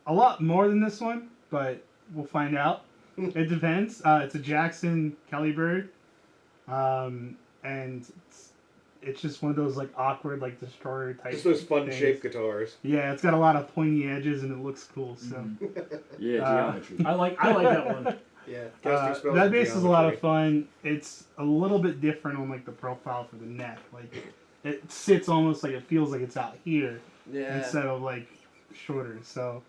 a lot more than this one, but we'll find out. It depends. It's a Jackson Kelly Bird, and it's just one of those like awkward like destroyer type. Just those fun things. shaped guitars. Yeah, it's got a lot of pointy edges and it looks cool. So Yeah, geometry. I like that one. yeah. Casting spells that and bass is a lot of geometry. fun. It's a little bit different on like the profile for the neck. Like it sits almost like it feels like it's out here Yeah. instead of like shorter. So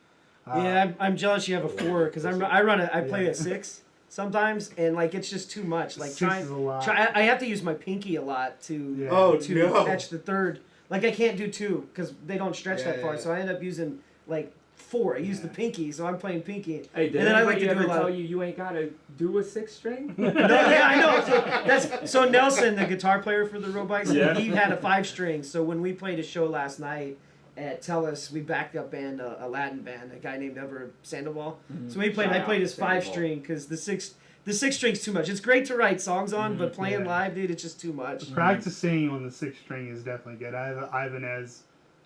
Yeah, I'm jealous you have a 4 because I play a 6 sometimes and like it's just too much. Like 6 is a lot. I have to use my pinky a lot to Yeah. Oh, to no. catch the 3rd. Like I can't do 2 because they don't stretch Yeah, that far. yeah. So I end up using like 4. I use the pinky, so I'm playing pinky. Hey, did And then I like anybody to do ever a lot tell of- you ain't gotta do a 6-string? No, yeah, I know. So Nelson, the guitar player for the Robites, Yeah. he had a 5-string. So when we played a show last night at Tellus, we backed up band a Latin band, a guy named Ever Sandoval. So we played. Shout I played out his Sandoval. 5-string because the 6-string's too much. It's great to write songs on, but playing Yeah. live, dude, it's just too much. Practicing on the 6 string is definitely good. I have an Ibanez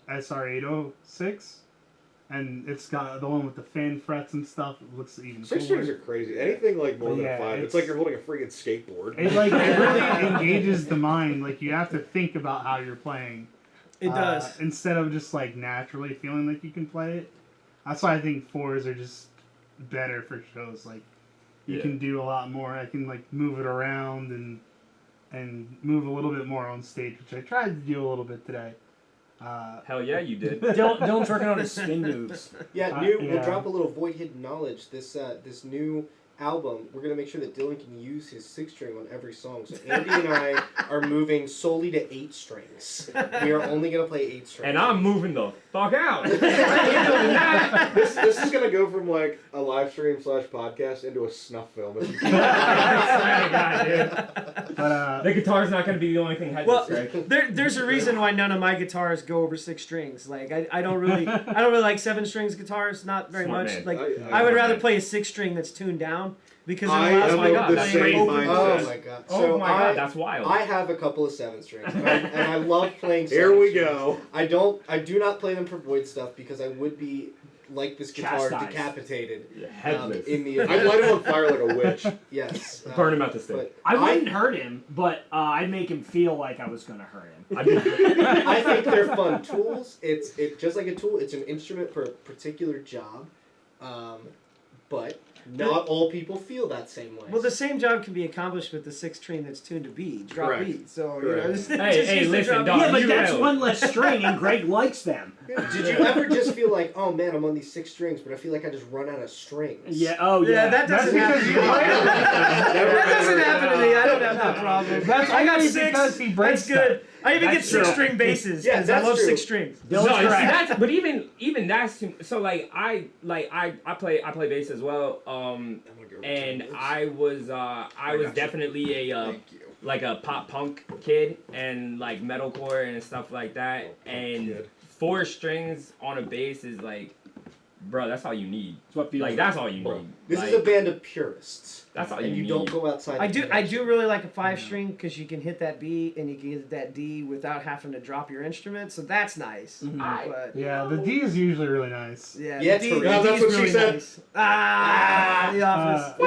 SR806, and it's got the one with the fan frets and stuff. It looks even 6 strings cooler. are crazy. Anything like more than Yeah, 5, it's it's- like you're holding a freaking skateboard. It like it really engages the mind. Like you have to think about how you're playing. It does. Instead of just like naturally feeling like you can play it. That's why I think 4s are just better for shows. Like you Yeah. can do a lot more. I can like move it around and move a little bit more on stage, which I tried to do a little bit today. Hell yeah, you did. Dylan's working on his spin moves. Yeah, Yeah. we'll drop a little Voidhidden knowledge. This new album, we're gonna make sure that Dylan can use his 6-string on every song. So Andy and I are moving solely to 8 strings. We are only gonna play 8 strings. And I'm moving the fuck out. This is gonna go from like a live stream / podcast into a snuff film. But The guitar's not gonna be the only thing Well, headless, right? there's a reason why none of my guitars go over 6 strings. Like I don't really like 7 strings guitars. Not very Smart much. man. Like I I would rather play a 6-string that's tuned down because it I allows am my of the playing same open mindset. Oh chords. my god! Oh So my god, that's wild. I have a couple of 7 strings, and I love playing. Here 7 we strings. go. I do not play them for void stuff because I would be like this guitar Chastised. decapitated Headless. in the I'd light him on fire like a witch. yes. Burn him at the stake. But I wouldn't hurt him, but I'd make him feel like I was gonna hurt him. I think they're fun tools. It's just like a tool. It's an instrument for a particular job, but not all people feel that same way. Well, the same job can be accomplished with the 6-string that's tuned to B, drop Correct. B. So Correct. just Hey, use the listen, drop dog. B. Yeah, but you that's know. one less string, and Greg likes them. Did you ever just feel like, oh man, I'm on these 6 strings, but I feel like I just run out of strings? Yeah. Oh Yeah, yeah. that doesn't That's happen. because to you me. play them. That doesn't happen to me. I don't have that problem. That's I got only 6. because he breaks That's good. I even That's get true. 6-string basses Yeah, because I that's love true. 6 strings. Dylan's No, you see, correct. that's but even that's too, so like I play bass as well. I'm gonna go And with I was got you. definitely a Thank you. like a pop punk kid and like metalcore and stuff like that. And kid. 4 strings on a bass is like, bro, that's all you need. That's what feels Like that's all you need. This Like, is a band of purists. That's all and you you need. don't go outside. I the do convention. really like a 5-string because you can hit that B and you can hit that D without having to drop your instrument, so that's nice. But Yeah, the D is usually really nice. yeah, Yeah, the it's D, for the real. D That's is what she really said. nice. The office.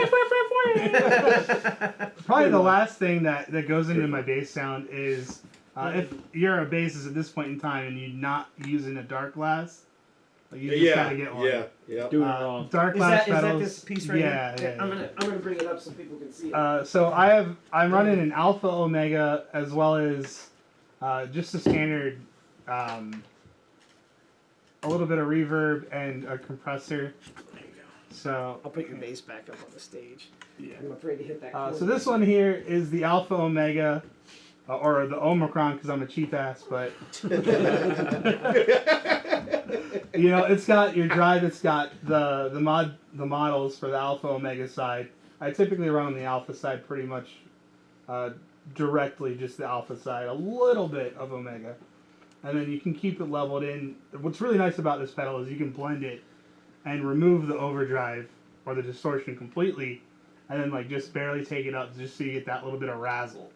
Probably the last thing that goes into my bass sound is if you're a bassist at this point in time and you're not using a dark glass, like you just gotta get one. Yeah. Doing it wrong. Dark Is glass that, is that pedals. this piece right yeah, here? Yeah, I'm gonna bring it up so people can see it. So I'm running an Alpha Omega as well as just a standard, a little bit of reverb and a compressor. So I'll put your bass back up on the stage. Yeah. I'm afraid to hit that. So this one here is the Alpha Omega, or the Omicron, because I'm a cheap ass. But you know, it's got your drive. It's got the models for the Alpha Omega side. I typically run on the Alpha side pretty much directly, just the Alpha side, a little bit of Omega, and then you can keep it leveled in. What's really nice about this pedal is you can blend it and remove the overdrive or the distortion completely, and then like just barely take it up just so you get that little bit of razzle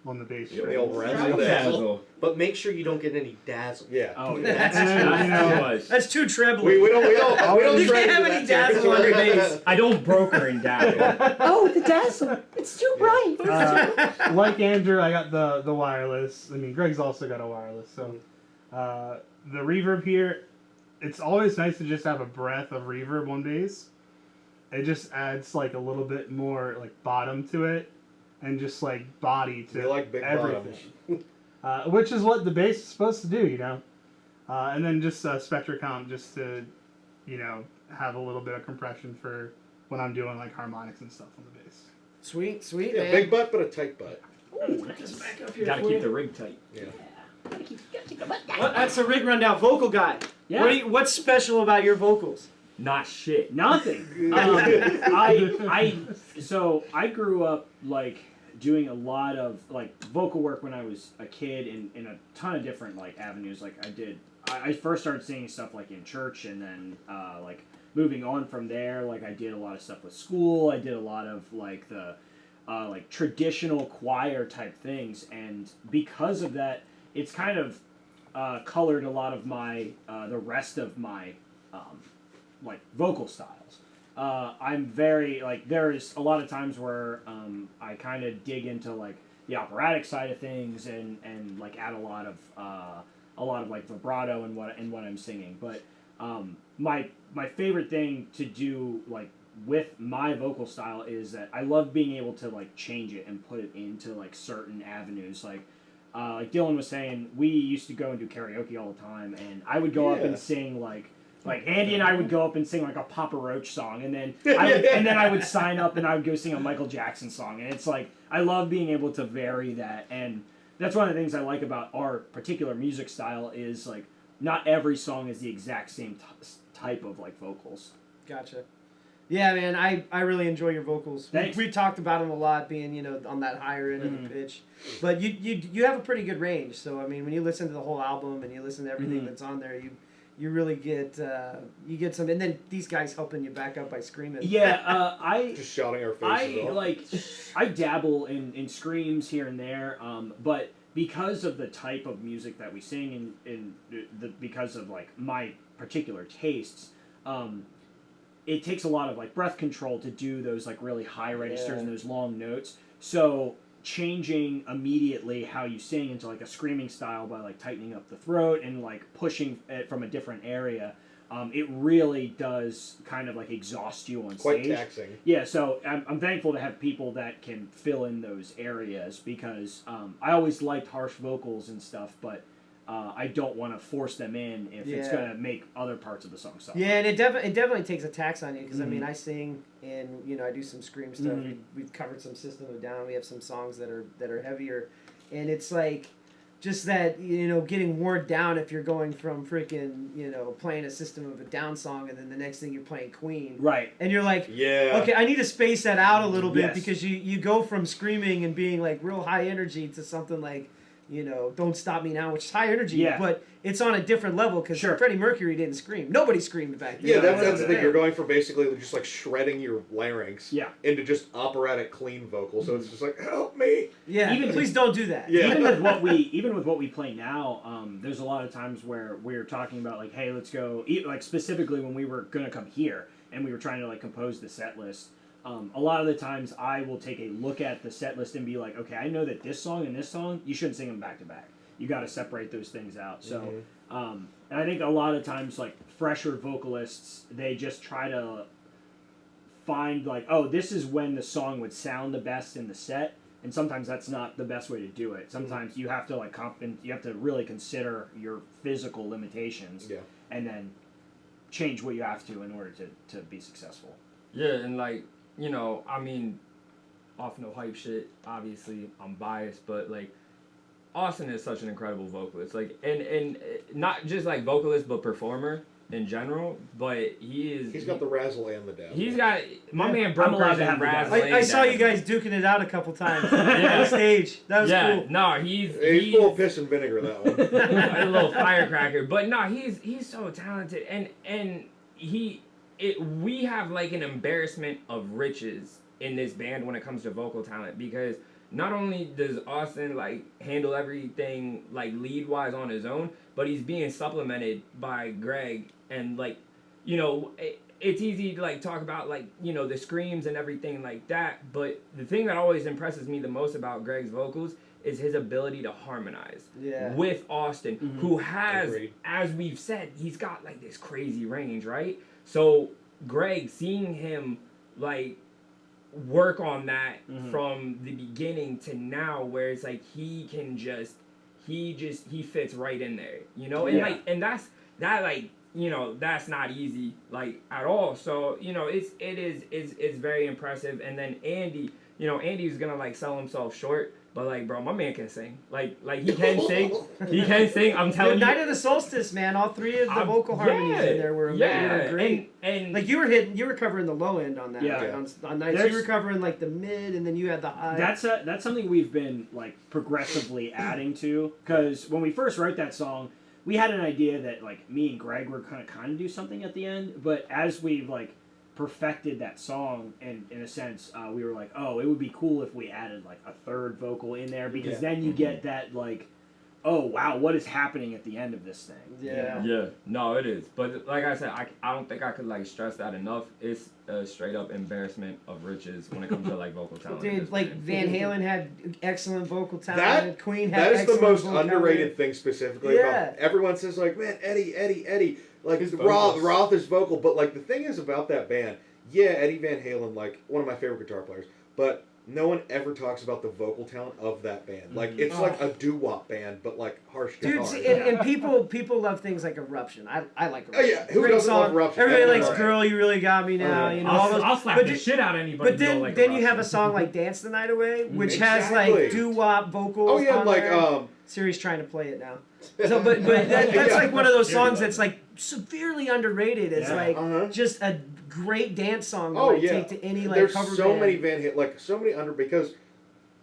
on the bass. The old razzle dazzle. But make sure you don't get any dazzle. Yeah. Oh, And then, you know, That's too trebly. We don't You try can't to have do any that dazzle on your territory. bass. I don't broker in dazzle. Oh, the dazzle. It's too bright. like Andrew, I got the wireless. I mean, Greg's also got a wireless. So the reverb here, it's always nice to just have a breath of reverb on bass. It just adds like a little bit more like bottom to it, and just like body to We like big everything. Which is what the bass is supposed to do, you know. And then just Spectracomp just to, you know, have a little bit of compression for when I'm doing like harmonics and stuff on the bass. Sweet, sweet, Yeah, man. big butt, but a tight butt. Just back up here. Gotta for keep you. the rig tight. Yeah. Well, that's a rig rundown. Vocal guy. Yeah. What's special about your vocals? Not shit. Nothing. So I grew up like doing a lot of like vocal work when I was a kid in a ton of different like avenues. Like I first started singing stuff like in church, and then like moving on from there, like I did a lot of stuff with school. I did a lot of like the like traditional choir type things, and because of that, it's kind of colored a lot of my the rest of my like vocal styles. I'm very like there's a lot of times where I kind of dig into like the operatic side of things and like add a lot of like vibrato in what I'm singing. But my favorite thing to do like with my vocal style is that I love being able to like change it and put it into like certain avenues. Like Dylan was saying, we used to go and do karaoke all the time, and I would go up and sing like Andy and I would go up and sing like a Papa Roach song, and then I would sign up and I would go sing a Michael Jackson song, and it's like I love being able to vary that, and that's one of the things I like about our particular music style is like not every song is the exact same type of like vocals. Gotcha. Yeah, man, I really enjoy your vocals. Thanks. We talked about them a lot, being on that higher end of the pitch, but you have a pretty good range. So I mean, when you listen to the whole album and you listen to everything that's on there, you really get some, and then these guys helping you back up by screaming. Yeah, I Just shouting our faces off. I dabble in screams here and there, but because of the type of music that we sing and because of like my particular tastes, it takes a lot of like breath control to do those like really high registers and those long notes. So changing immediately how you sing into like a screaming style by like tightening up the throat and like pushing it from a different area, it really does kind of like exhaust you on Quite stage. taxing. Yeah, so I'm thankful to have people that can fill in those areas because I always liked harsh vocals and stuff, but I don't want to force them in if it's going to make other parts of the song suffer. Yeah, and it definitely takes a tax on you because I mean I sing and I do some scream stuff. We've covered some System of a Down. We have some songs that are heavier, and it's like just that getting worn down if you're going from freaking playing a System of a Down song and then the next thing you're playing Queen. Right. And you're like, Yeah. okay, I need to space that out a little bit Yes. because you go from screaming and being like real high energy to something like Don't Stop Me Now, which is high energy, but it's on a different level because Freddie Mercury didn't scream. Nobody screamed back then. Yeah, that's the thing. You're going for basically just like shredding your larynx into just operatic clean vocal. So it's just like, help me. Yeah, please don't do that. Yeah. Even with what we play now, there's a lot of times where we're talking about like, hey, let's go. Like specifically when we were gonna come here and we were trying to like compose the set list. A lot of the times I will take a look at the set list and be like, okay, I know that this song and this song, you shouldn't sing them back to back. You got to separate those things out. So, and I think a lot of times, like fresher vocalists, they just try to find like, oh, this is when the song would sound the best in the set, and sometimes that's not the best way to do it. Sometimes you have to like you have to really consider your physical limitations, and then change what you have to in order to be successful. Yeah, and like you know, I mean, off no hype shit. Obviously, I'm biased, but like, Austin is such an incredible vocalist. Like, and not just like vocalist, but performer in general. But He's got the razzle and the dazzle. He's got my man I'm broke allowed out to and have the razzle. I saw you guys duking it out a couple times Yeah. on stage. That was Yeah, cool. no, He's full of piss and vinegar, that one. a little firecracker. But no, he's so talented, and we have like an embarrassment of riches in this band when it comes to vocal talent, because not only does Austin like handle everything like lead wise on his own, but he's being supplemented by Greg, and like, you know, it's easy to like talk about like, you know, the screams and everything like that, but the thing that always impresses me the most about Greg's vocals is his ability to harmonize with Austin, who has, Agreed. as we've said, he's got like this crazy range, right? So Greg, seeing him like work on that from the beginning to now, where it's like he fits right in there, you know, and like, and that's like, you know, that's not easy like at all. So, you know, it's very impressive. And then Andy, you know, Andy's gonna like sell himself short, but like, bro, my man can sing. Like he can sing. He can sing. I'm telling you. Night of the Solstice, man. All three of the vocal harmonies in there were great. And like you were covering the low end on that. Yeah. Right? On nights you were covering like the mid, and then you had the high. That's something we've been like progressively adding to, because when we first wrote that song, we had an idea that like me and Greg were gonna kind of do something at the end, but as we've like perfected that song, and in a sense, we were like, oh, it would be cool if we added like a third vocal in there, because then you get that like, oh wow, what is happening at the end of this thing? Yeah. Yeah, no, it is. But like I said, I don't think I could like stress that enough. It's a straight up embarrassment of riches when it comes to like vocal talent. in Dude, this like band. Van Halen had excellent vocal talent. Queen had That is the excellent most vocal underrated thing specifically Yeah. about. Everyone says like, man, Eddie, like His Roth vocals. is vocal, but like the thing is about that band, yeah, Eddie Van Halen, like one of my favorite guitar players, but no one ever talks about the vocal talent of that band. Like it's like a doo-wop band, but like harsh Dude, guitar. see, and people love things like Eruption. I like Oh, Eruption. yeah, who Great doesn't song. love Eruption? Everybody likes Everyone. Girl, You Really Got Me Now. yeah. You know, all those. I'll slap but the then- shit out of anybody. But then, who don't like then you Eruption. have a song like "Dance the Night Away," which has Exactly. like doo-wop vocals. Oh yeah, on like there. Siri's trying to play it now. So, but that's Yeah. like one of those songs that's like severely underrated. It's Yeah. like just a great dance song to Oh, like yeah. take to any like There's cover so band. many Van Halen, like so many because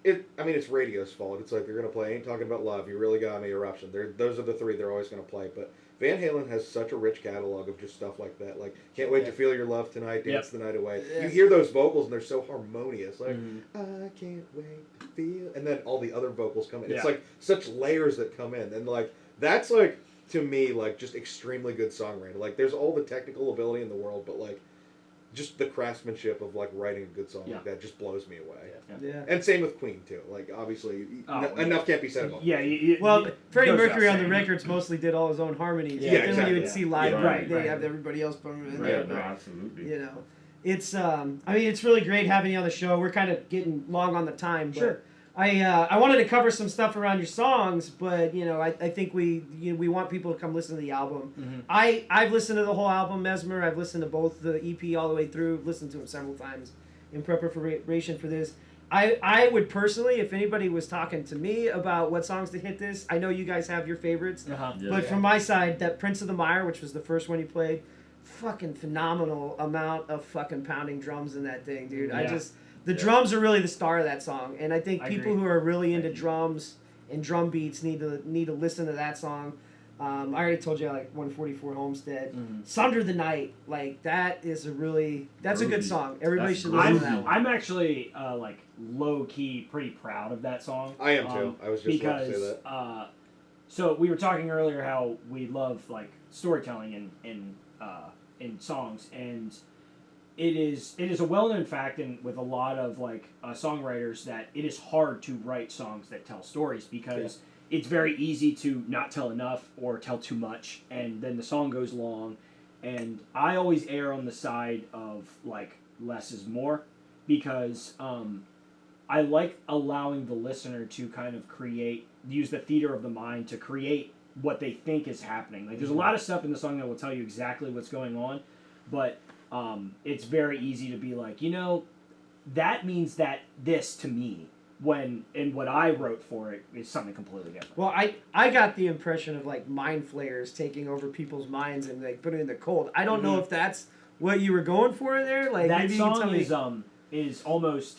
it's radio's fault. It's like they're gonna play Ain't Talking About Love, You Really Got Me, Eruption. Those are the three they're always gonna play. But Van Halen has such a rich catalog of just stuff like that. Like Can't Wait to Feel Your Love Tonight, Dance the Night Away. Yeah. You hear those vocals and they're so harmonious. Like I can't wait to feel, and then all the other vocals come in. It's Yeah. like such layers that come in, and like that's like to me like just extremely good songwriting. Like there's all the technical ability in the world, but like just the craftsmanship of like writing a good song like that just blows me away. Yeah. And same with Queen too. Like obviously, enough can't be said about. Yeah, Queen. Well, Freddie goes Mercury without on the saying. records mostly did all his own harmonies. Yeah, But then when exactly. you would see live, Yeah, they right. have everybody else put them in Yeah, there. no, but, absolutely. you know, it's I mean, it's really great having you on the show. We're kind of getting long on the time, but Sure. I wanted to cover some stuff around your songs, but you know, I think we want people to come listen to the album. I've listened to the whole album, Mesmer. I've listened to both the EP all the way through. Listened to them several times in preparation for this. I would personally, if anybody was talking to me about what songs to hit this, I know you guys have your favorites. Uh-huh. Yeah. But from my side, that Prince of the Mire, which was the first one you played, fucking phenomenal amount of fucking pounding drums in that thing, dude. Yeah. The drums are really the star of that song, and I think I people agree. who are really into drums and drum beats need to listen to that song. I already told you I like 144 Homestead. Sunder the Night, like that's a good song. Everybody That's should listen to that I'm, one. I'm actually like low key pretty proud of that song. I am too. I was just about to say that. So we were talking earlier how we love like storytelling in songs, and it is a well-known fact, and with a lot of like songwriters, that it is hard to write songs that tell stories, because it's very easy to not tell enough or tell too much, and then the song goes long. And I always err on the side of like less is more, because I like allowing the listener to kind of use the theater of the mind to create what they think is happening. Like there's a lot of stuff in the song that will tell you exactly what's going on, but it's very easy to be like, that means that this to me, when and what I wrote for it is something completely different. Well, I got the impression of like mind flayers taking over people's minds and like putting in the cold. I don't know if that's what you were going for there. Like that maybe you can song tell me. is almost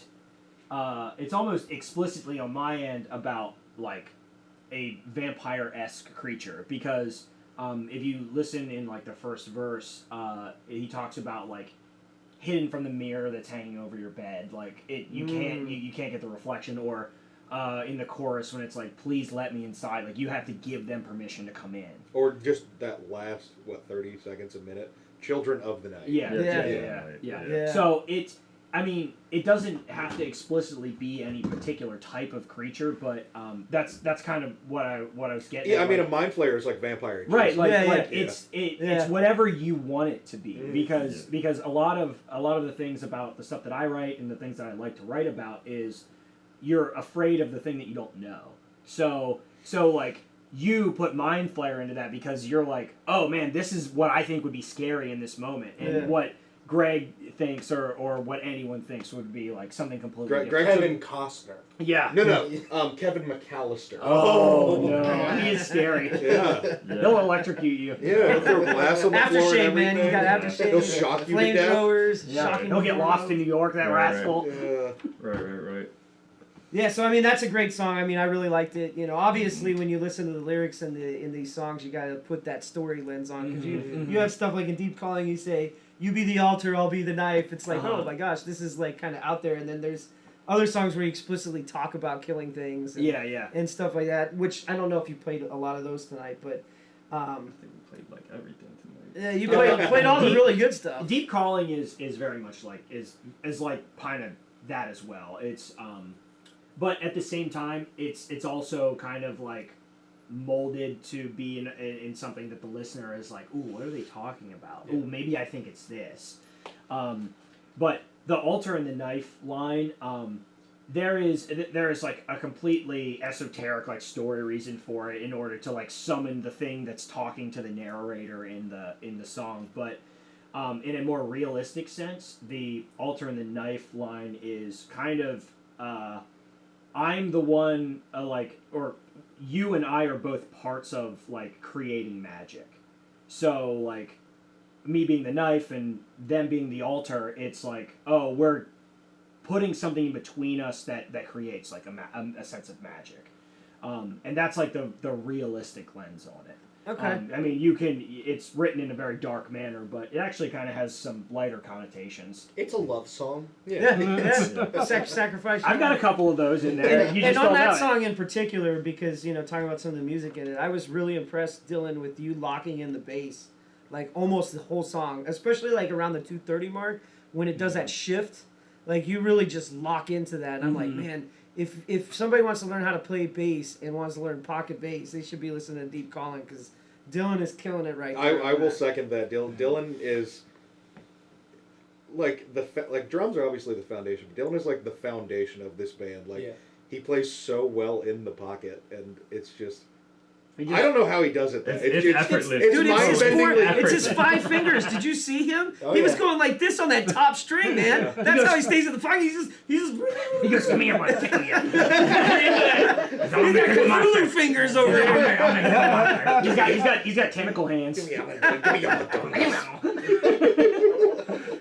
it's almost explicitly on my end about like a vampire-esque creature, because if you listen in like the first verse, he talks about like hidden from the mirror that's hanging over your bed, like you can't get the reflection, or in the chorus when it's like, please let me inside, like you have to give them permission to come in. Or just that last 30 seconds a minute, children of the night. Yeah. So I mean, it doesn't have to explicitly be any particular type of creature, but that's kind of what I was getting. Yeah, at. I mean, like, a mind flayer is like vampire. right? Like, Yeah. it's whatever you want it to be, Mm-hmm. because a lot of the things about the stuff that I write and the things that I like to write about is you're afraid of the thing that you don't know. So like you put mind flayer into that because you're like, oh man, this is what I think would be scary in this moment, and what Greg thinks or what anyone thinks would be like something completely different. Kevin Costner. Yeah. No, Kevin McAllister. Oh no, he is scary. Yeah. He'll electrocute you. Yeah, he'll throw glass on the floor and Aftershave, everything. man. You got aftershave. He'll shock you to death. Flamethrowers. Yeah. Shocking He'll get lost in New York, that Right, rascal. Yeah. Right. Yeah, so I mean that's a great song. I mean I really liked it. You know, obviously when you listen to the lyrics in these songs, you got to put that story lens on, because you have stuff like in Deep Calling, you say, "You be the altar, I'll be the knife." It's like, oh my gosh, this is like kind of out there. And then there's other songs where you explicitly talk about killing things. And, and stuff like that. Which I don't know if you played a lot of those tonight, but I think we played like everything tonight. yeah, you played all the really good stuff. Deep Calling is very much like is like kind of that as well. It's but at the same time, it's also kind of like molded to be in something that the listener is like, ooh, what are they talking about? Ooh, maybe I think it's this. But the altar and the knife line, there is like a completely esoteric like story reason for it in order to like summon the thing that's talking to the narrator in the song. But in a more realistic sense, the altar and the knife line is kind of I'm the one or you and I are both parts of like creating magic. So like me being the knife and them being the altar, it's like, oh, we're putting something in between us that creates like a sense of magic. And that's like the realistic lens on it. Okay. I mean, it's written in a very dark manner, but it actually kind of has some lighter connotations. It's a love song. Sacrifice. I've got a couple of those in there. You And just on don't that know it. song in particular, because talking about some of the music in it, I was really impressed, Dylan, with you locking in the bass, like almost the whole song, especially like around the 2:30 mark when it does that shift. Like you really just lock into that, and I'm like, man, if somebody wants to learn how to play bass and wants to learn pocket bass, they should be listening to Deep Calling, because Dylan is killing it right there. I will second that. Dylan is like drums are obviously the foundation. But Dylan is like the foundation of this band. Like he plays so well in the pocket, and it's just. I don't know how he does it. Though. It's effortless. Dude, mind-bendingly it's his 5 fingers. Did you see him? He was going like this on that top string, man. That's how he stays in the pocket. He goes, come here, I'm gonna tickle you. He's got ruler fingers over there. He's got tentacle hands. Yeah,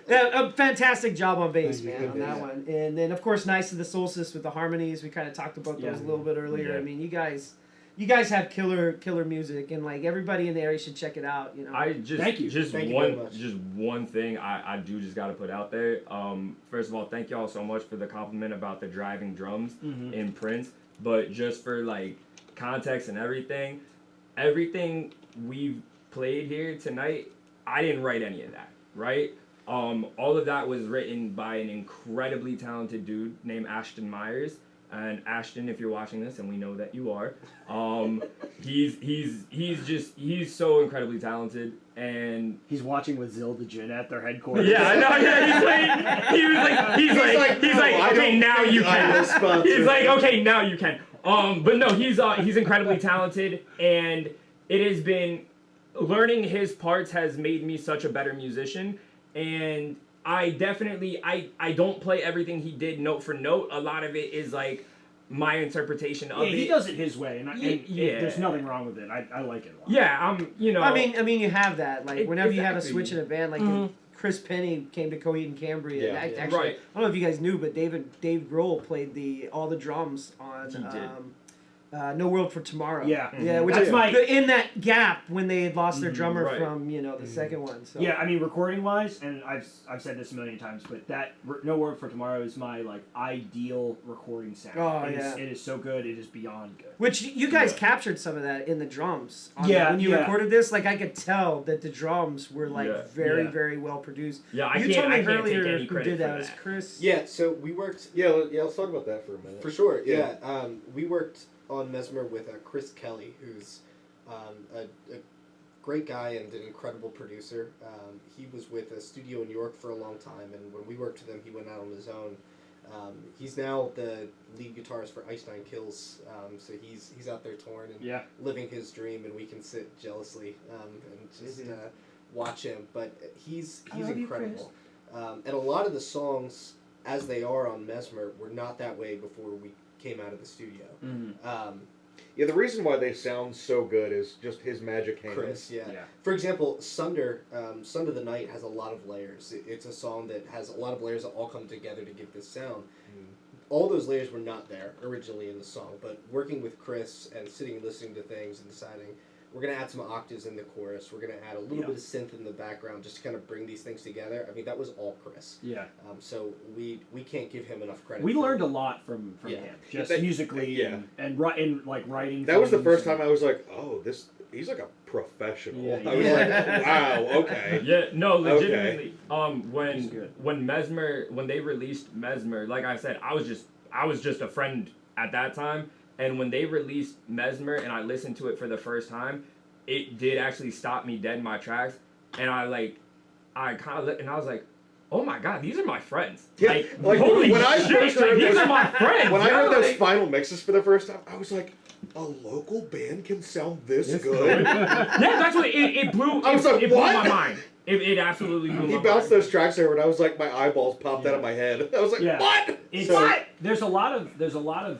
a fantastic job on bass, man, on that one. And then, of course, Nice to the Solstice with the harmonies. We kind of talked about those a little bit earlier. Yeah. I mean, you guys have killer music, and like everybody in the area should check it out. I just Thank you. Just Thank you very one much. just one thing I do just got to put out there. First of all, thank y'all so much for the compliment about the driving drums in Prince. But just for like context and everything we've played here tonight, I didn't write any of that, right? All of that was written by an incredibly talented dude named Ashton Myers. And Ashton, if you're watching this, and we know that you are, he's so incredibly talented, and He's watching with Zilda Jin at their headquarters. yeah, I know, yeah, he's like, okay, now you can. He's like, okay, now you can. But no, he's incredibly talented, and it has been learning his parts has made me such a better musician, and I definitely I don't play everything he did note for note. A lot of it is like my interpretation of Yeah, it. he does it his way, and Yeah. there's nothing wrong with it. I like it a lot. Yeah, you know. I mean, you have that. Like, whenever you have a Exactly. switch in a band, like Chris Penny came to Coheed and Cambria. Yeah. And Yeah. actually, Right. I don't know if you guys knew, but Dave Grohl played all the drums on He did. No World for Tomorrow. Yeah. Yeah, which That's is my- in that gap when they had lost their drummer Right. from the second one. So Yeah, I mean, recording wise, and I've said this a million times, but that No Word for Tomorrow is my like ideal recording sound. Oh, it yeah. It is so good. It is beyond good. Which you guys Yeah. captured some of that in the drums. When you Yeah. recorded this, like I could tell that the drums were like Yeah. very, Yeah. very well produced. Yeah, You told me I can't earlier take any who credit did for that was that. Chris. Yeah, so we worked Yeah, let's talk about that for a minute. for sure. Yeah. Yeah, we worked on Mesmer with Chris Kelly, who's a great guy and an incredible producer. He was with a studio in New York for a long time, and when we worked with him, he went out on his own. He's now the lead guitarist for Ice Nine Kills, so he's out there touring and Yeah. living his dream, and we can sit jealously and just Mhm. watch him. But he's I love you, incredible, and a lot of the songs, as they are on Mesmer, were not that way before we came out of the studio. Yeah, the reason why they sound so good is just his magic hands. Chris, yeah. Yeah. For example, Sunder the Night has a lot of layers. It's a song that has a lot of layers that all come together to give this sound. All those layers were not there originally in the song, but working with Chris and sitting and listening to things and deciding we're going to add some octaves in the chorus, we're going to add a little Yeah. bit of synth in the background just to kind of bring these things together. I mean, that was all Chris. Yeah. So we can't give him enough credit. We for learned a lot from Yeah. him, just That- musically yeah. and like writing. That was the things first and- time I was like, oh, he's like a professional. Yeah, I was yeah. like, wow, okay. Yeah, no, Okay. legitimately. He's good. When they released Mesmer, like I said, I was just a friend at that time, and when they released Mesmer and I listened to it for the first time, it did actually stop me dead in my tracks, and I kind of looked and I was like, oh my god, these are my friends. Yeah, like, holy when I shit, first heard these those- are my friends. When I heard yo, those like- final mixes for the first time, I was like, a local band can sound this good? yeah, that's what it blew. I was like, it blew what? my mind. It absolutely blew my He mind. bounced those tracks over, and I was like, my eyeballs popped out of my head. I was like, Yeah. what? It's, So- There's a lot of.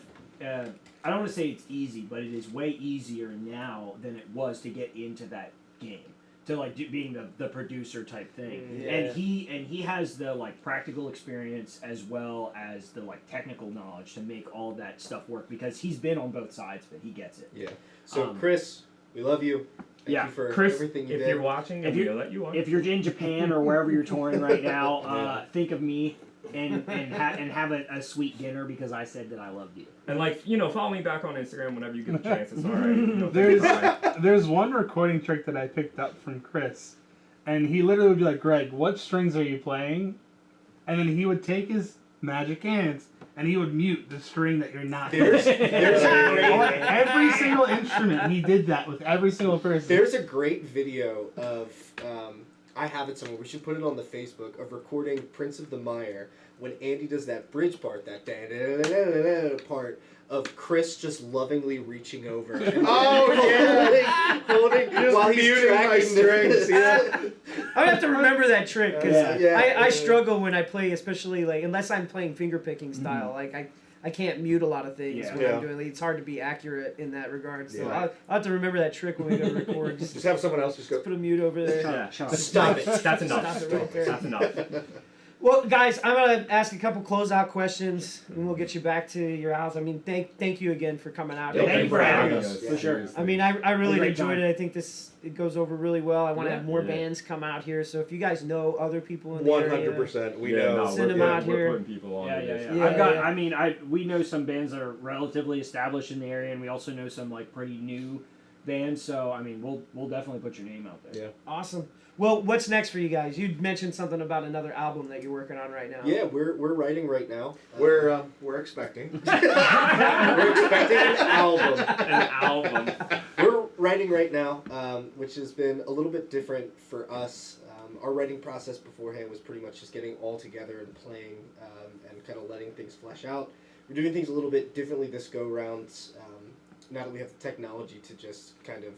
I don't want to say it's easy, but it is way easier now than it was to get into that game. To like being the producer type thing, Yeah. and he has the like practical experience as well as the like technical knowledge to make all that stuff work because he's been on both sides, but he gets it. Yeah. So Um, Chris, we love you. Thank yeah, you for Chris, everything you if did. you're watching, If you're- we'll let you on. If you're in Japan or wherever you're touring right now, Yeah. think of me and have a sweet dinner because I said that I loved you. And follow me back on Instagram whenever you get a chance. It's all right. There's there's one recording trick that I picked up from Chris, and he literally would be like, "Greg, what strings are you playing?" And then he would take his magic hands and he would mute the string that you're not. There's a great, Every single instrument, he did that with every single person. there's a great video of I have it somewhere. We should put it on the Facebook of recording Prince of the Mire when Andy does that bridge part, that da-da-da-da-da-da part of Chris just lovingly reaching over. And Oh, yeah. holding Just while he's muting my tracking strings, yeah. I have to remember that trick because Yeah. I struggle when I play, especially like unless I'm playing finger picking style. Like I can't mute a lot of things Yeah. when Yeah. I'm doing. Like, it's hard to be accurate in that regard. So Yeah. I'll have to remember that trick when we go record. Just Just have someone else just go, put a mute over there. Yeah. Shut up. Stop it. That's enough. Stop it right there. That's enough. Well, guys, I'm gonna ask a couple closeout questions, and we'll get you back to your house. I mean, thank you again for coming out. Yeah, here. thank you for having us, Yeah. for sure. I mean, I really Great enjoyed time. it. I think it goes over really well. I want to Yeah. have more Yeah. bands come out here. So if you guys know other people in the area, 100%. We Yeah, know. no, Send we're 'em out putting- here. We're putting people on. Yeah, to yeah, this. yeah. Yeah, I've got. yeah. I mean, we know some bands that are relatively established in the area, and we also know some like pretty new bands. So I mean, we'll definitely put your name out there. Yeah. awesome. Well, what's next for you guys? You mentioned something about another album that you're working on right now. Yeah, we're writing right now. We're expecting. We're expecting an album. An album. We're writing right now, which has been a little bit different for us. Our writing process beforehand was pretty much just getting all together and playing and kind of letting things flesh out. We're doing things a little bit differently this go round. Now that we have the technology to just kind of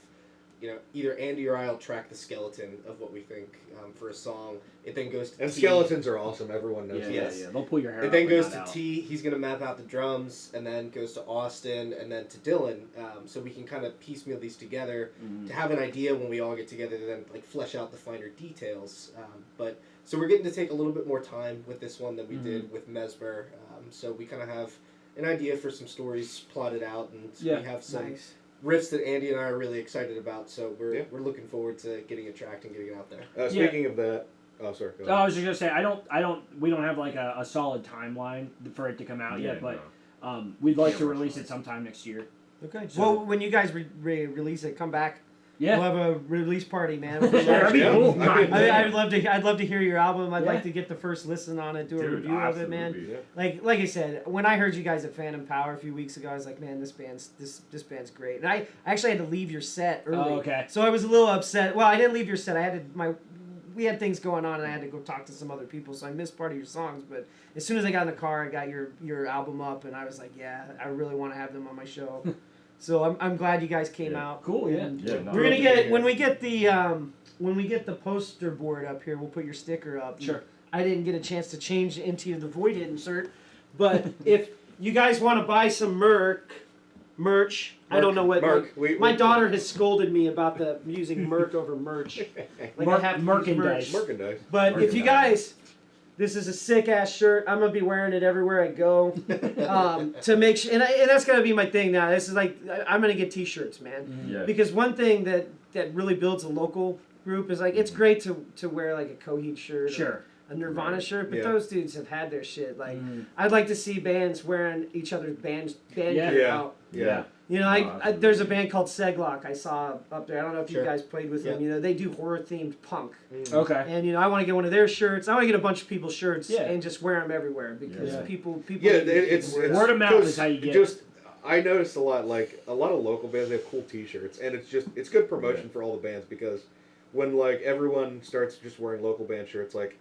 either Andy or I'll track the skeleton of what we think for a song. It then goes to And T. skeletons are awesome. Everyone knows Yeah, that. Yes. yeah, they'll pull your hair It out. then but goes not to out. T. He's gonna map out the drums, and then goes to Austin, and then to Dylan. So we can kind of piecemeal these together to have an idea when we all get together to then like flesh out the finer details. But so we're getting to take a little bit more time with this one than we did with Mesmer. So we kind of have an idea for some stories plotted out, and we have some riffs that Andy and I are really excited about. So we're looking forward to getting it tracked and getting it out there. Speaking of that, oh sorry. Go ahead. I was just gonna say we don't have like a solid timeline for it to come out yet, but we'd like to release it sometime next year. Okay. So- Well, when you guys release it, come back. Yeah. We'll have a release party, man. Sure, that'd be cool. I'd love to hear your album. I'd Yeah. like to get the first listen on it, do a Dude, review of it, man. absolutely. Like I said, when I heard you guys at Phantom Power a few weeks ago, I was like, man, this band's great. And I actually had to leave your set early. Oh, okay. So I was a little upset. Well, I didn't leave your set. We had things going on, and I had to go talk to some other people, so I missed part of your songs. But as soon as I got in the car, I got your album up, and I was like, yeah, I really want to have them on my show. So I'm glad you guys came out. Cool, yeah. And Yeah, no, we're gonna really get good. when we get the poster board up here, we'll put your sticker up. Sure. I didn't get a chance to change into the Voidhidden shirt, but if you guys want to buy some merch, I don't know what. Mark, My daughter has scolded me about the using merch over merch. Like I have to use merchandise. merchandise. But if you guys, this is a sick ass shirt. I'm gonna be wearing it everywhere I go. To make sure, and that's gonna be my thing now. This is like I'm gonna get T-shirts, man. Yeah. Because one thing that really builds a local group is like it's great to wear like a Coheed shirt, Sure. or a Nirvana shirt, but Yeah. those dudes have had their shit. Like I'd like to see bands wearing each other's band gear Yeah. out. Yeah. You know, Oh, I absolutely. there's a band called Seglock I saw up there. I don't know if Sure. you guys played with them. You know, they do horror themed punk. Okay. And you know, I want to get one of their shirts. I want to get a bunch of people's shirts Yeah. and just wear them everywhere because Yeah. people. Yeah, need to get it's the word out. Word of mouth 'cause is how you get just. I noticed a lot of local bands they have cool T-shirts, and it's good promotion for all the bands because when like everyone starts just wearing local band shirts, like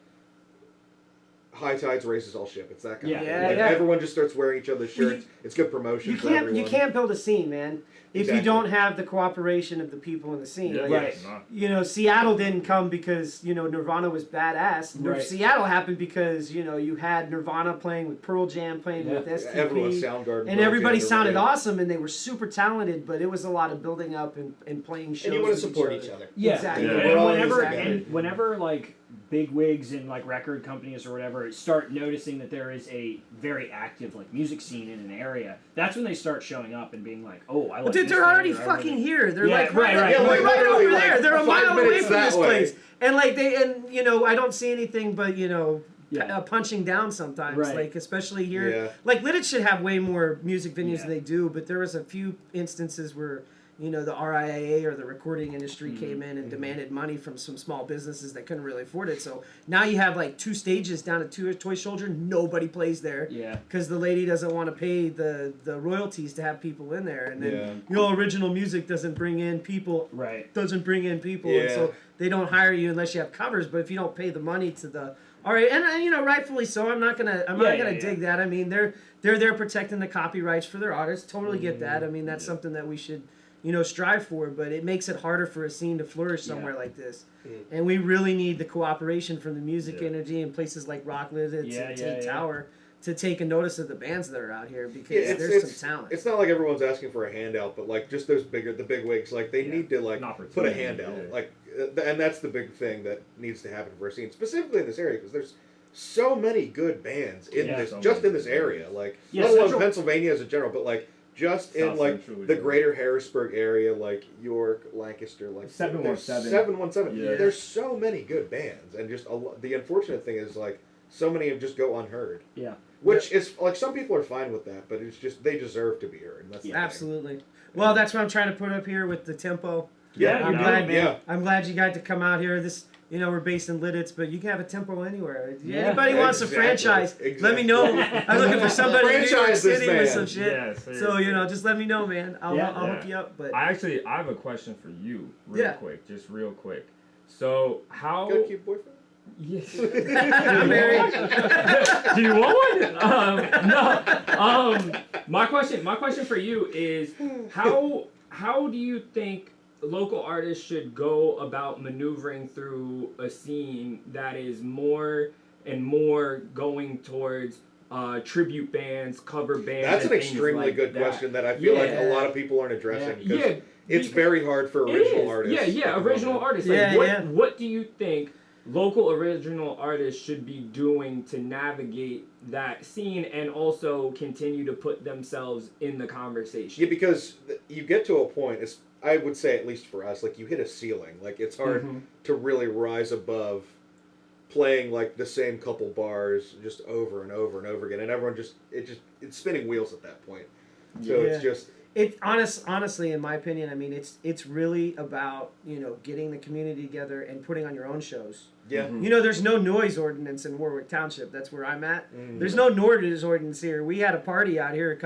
High Tides raises all ship. It's that kind of thing. Yeah, Like, yeah. everyone just starts wearing each other's shirts. It's good promotion for everyone. You can't build a scene, man, if Exactly. you don't have the cooperation of the people in the scene. Yeah, Like, Right. no. you know, Seattle didn't come because, you know, Nirvana was badass. Right. Seattle happened because, you know, you had Nirvana playing with Pearl Jam, playing Yeah. with STP. Everyone Soundgarden. And everybody Pearl Jam, sounded yeah. awesome, and they were super talented, but it was a lot of building up and playing shows. And you want to with support each other. Yeah. Exactly. Yeah. And We're all whenever exactly. whenever like big wigs and like record companies or whatever start noticing that there is a very active like music scene in an area, that's when they start showing up and being like, oh, I like. But dude, this they're band already or I fucking really- here. They're Yeah, like right, right, right. yeah, like, right over literally, there. like, They're a 5 mile away minutes from that this way. place. And like you know, I don't see anything but you know, Yeah. punching down sometimes. Right. Like especially here, Yeah. like Lidditch should have way more music venues Yeah. than they do. But there was a few instances where. You know, the RIAA or the recording industry Mm-hmm. came in and demanded money from some small businesses that couldn't really afford it. So now you have like 2 stages down at Toy Soldier. Nobody plays there Yeah. because the lady doesn't want to pay the royalties to have people in there. And then, Yeah. you know, original music doesn't bring in people. Right. Doesn't bring in people. And Yeah. so they don't hire you unless you have covers. But if you don't pay the money to the... All right, and you know, rightfully so. I'm not gonna dig that. I mean, they're there protecting the copyrights for their artists. Totally get that. I mean, that's something that we should, you know, strive for. But it makes it harder for a scene to flourish somewhere like this. And we really need the cooperation from the music energy in places like Rock Lidditz and Tate Tower to take a notice of the bands that are out here because there's some talent. It's not like everyone's asking for a handout, but like just those the big wigs, like they need to like An put a opportunity, handout, yeah. like, and that's the big thing that needs to happen for a scene, specifically in this area, because there's so many good bands in this, so just many in this good area, like Yeah, let alone Central- Pennsylvania as a general, but like just in South like Central, the yeah. greater Harrisburg area, like York, Lancaster, like 717. 717. Yeah. There's so many good bands, and just the unfortunate thing is like so many of just go unheard. Yeah. Which is like some people are fine with that, but it's just they deserve to be heard. And that's the thing. Absolutely. Well, that's what I'm trying to put up here with the tempo. Yeah, I'm you're glad, doing it, man. I'm glad you got to come out here. This, you know, we're based in Lidditz, but you can have a tempo anywhere. If Yeah. anybody wants a Exactly. franchise, let Exactly. me know. I'm looking for somebody in New York Franchise this City with man. some shit. Yeah, So, seriously. you know, just let me know, man. I'll Yeah. hook you up. But I have a question for you, real quick, just real quick. So how? Got a cute boyfriend? Yes. I'm married. Do you want one? No. My question for you is how do you think local artists should go about maneuvering through a scene that is more and more going towards tribute bands, cover bands. That's an and things extremely like good that. question that I feel like a Yeah. lot of people aren't addressing. Yeah, Because it's very hard for It original is. artists. Yeah, at the original moment. artists. Like, Yeah, what do you think local original artists should be doing to navigate that scene and also continue to put themselves in the conversation? Yeah, because you get to a point, I would say at least for us, like you hit a ceiling. Like it's hard to really rise above playing like the same couple bars just over and over and over again, and everyone it's spinning wheels at that point. So it's just Honestly, in my opinion, I mean, it's really about, you know, getting the community together and putting on your own shows. yeah. You know, there's no noise ordinance in Warwick Township. That's where I'm at. Mm. There's no noise ordinance here. We had a party out here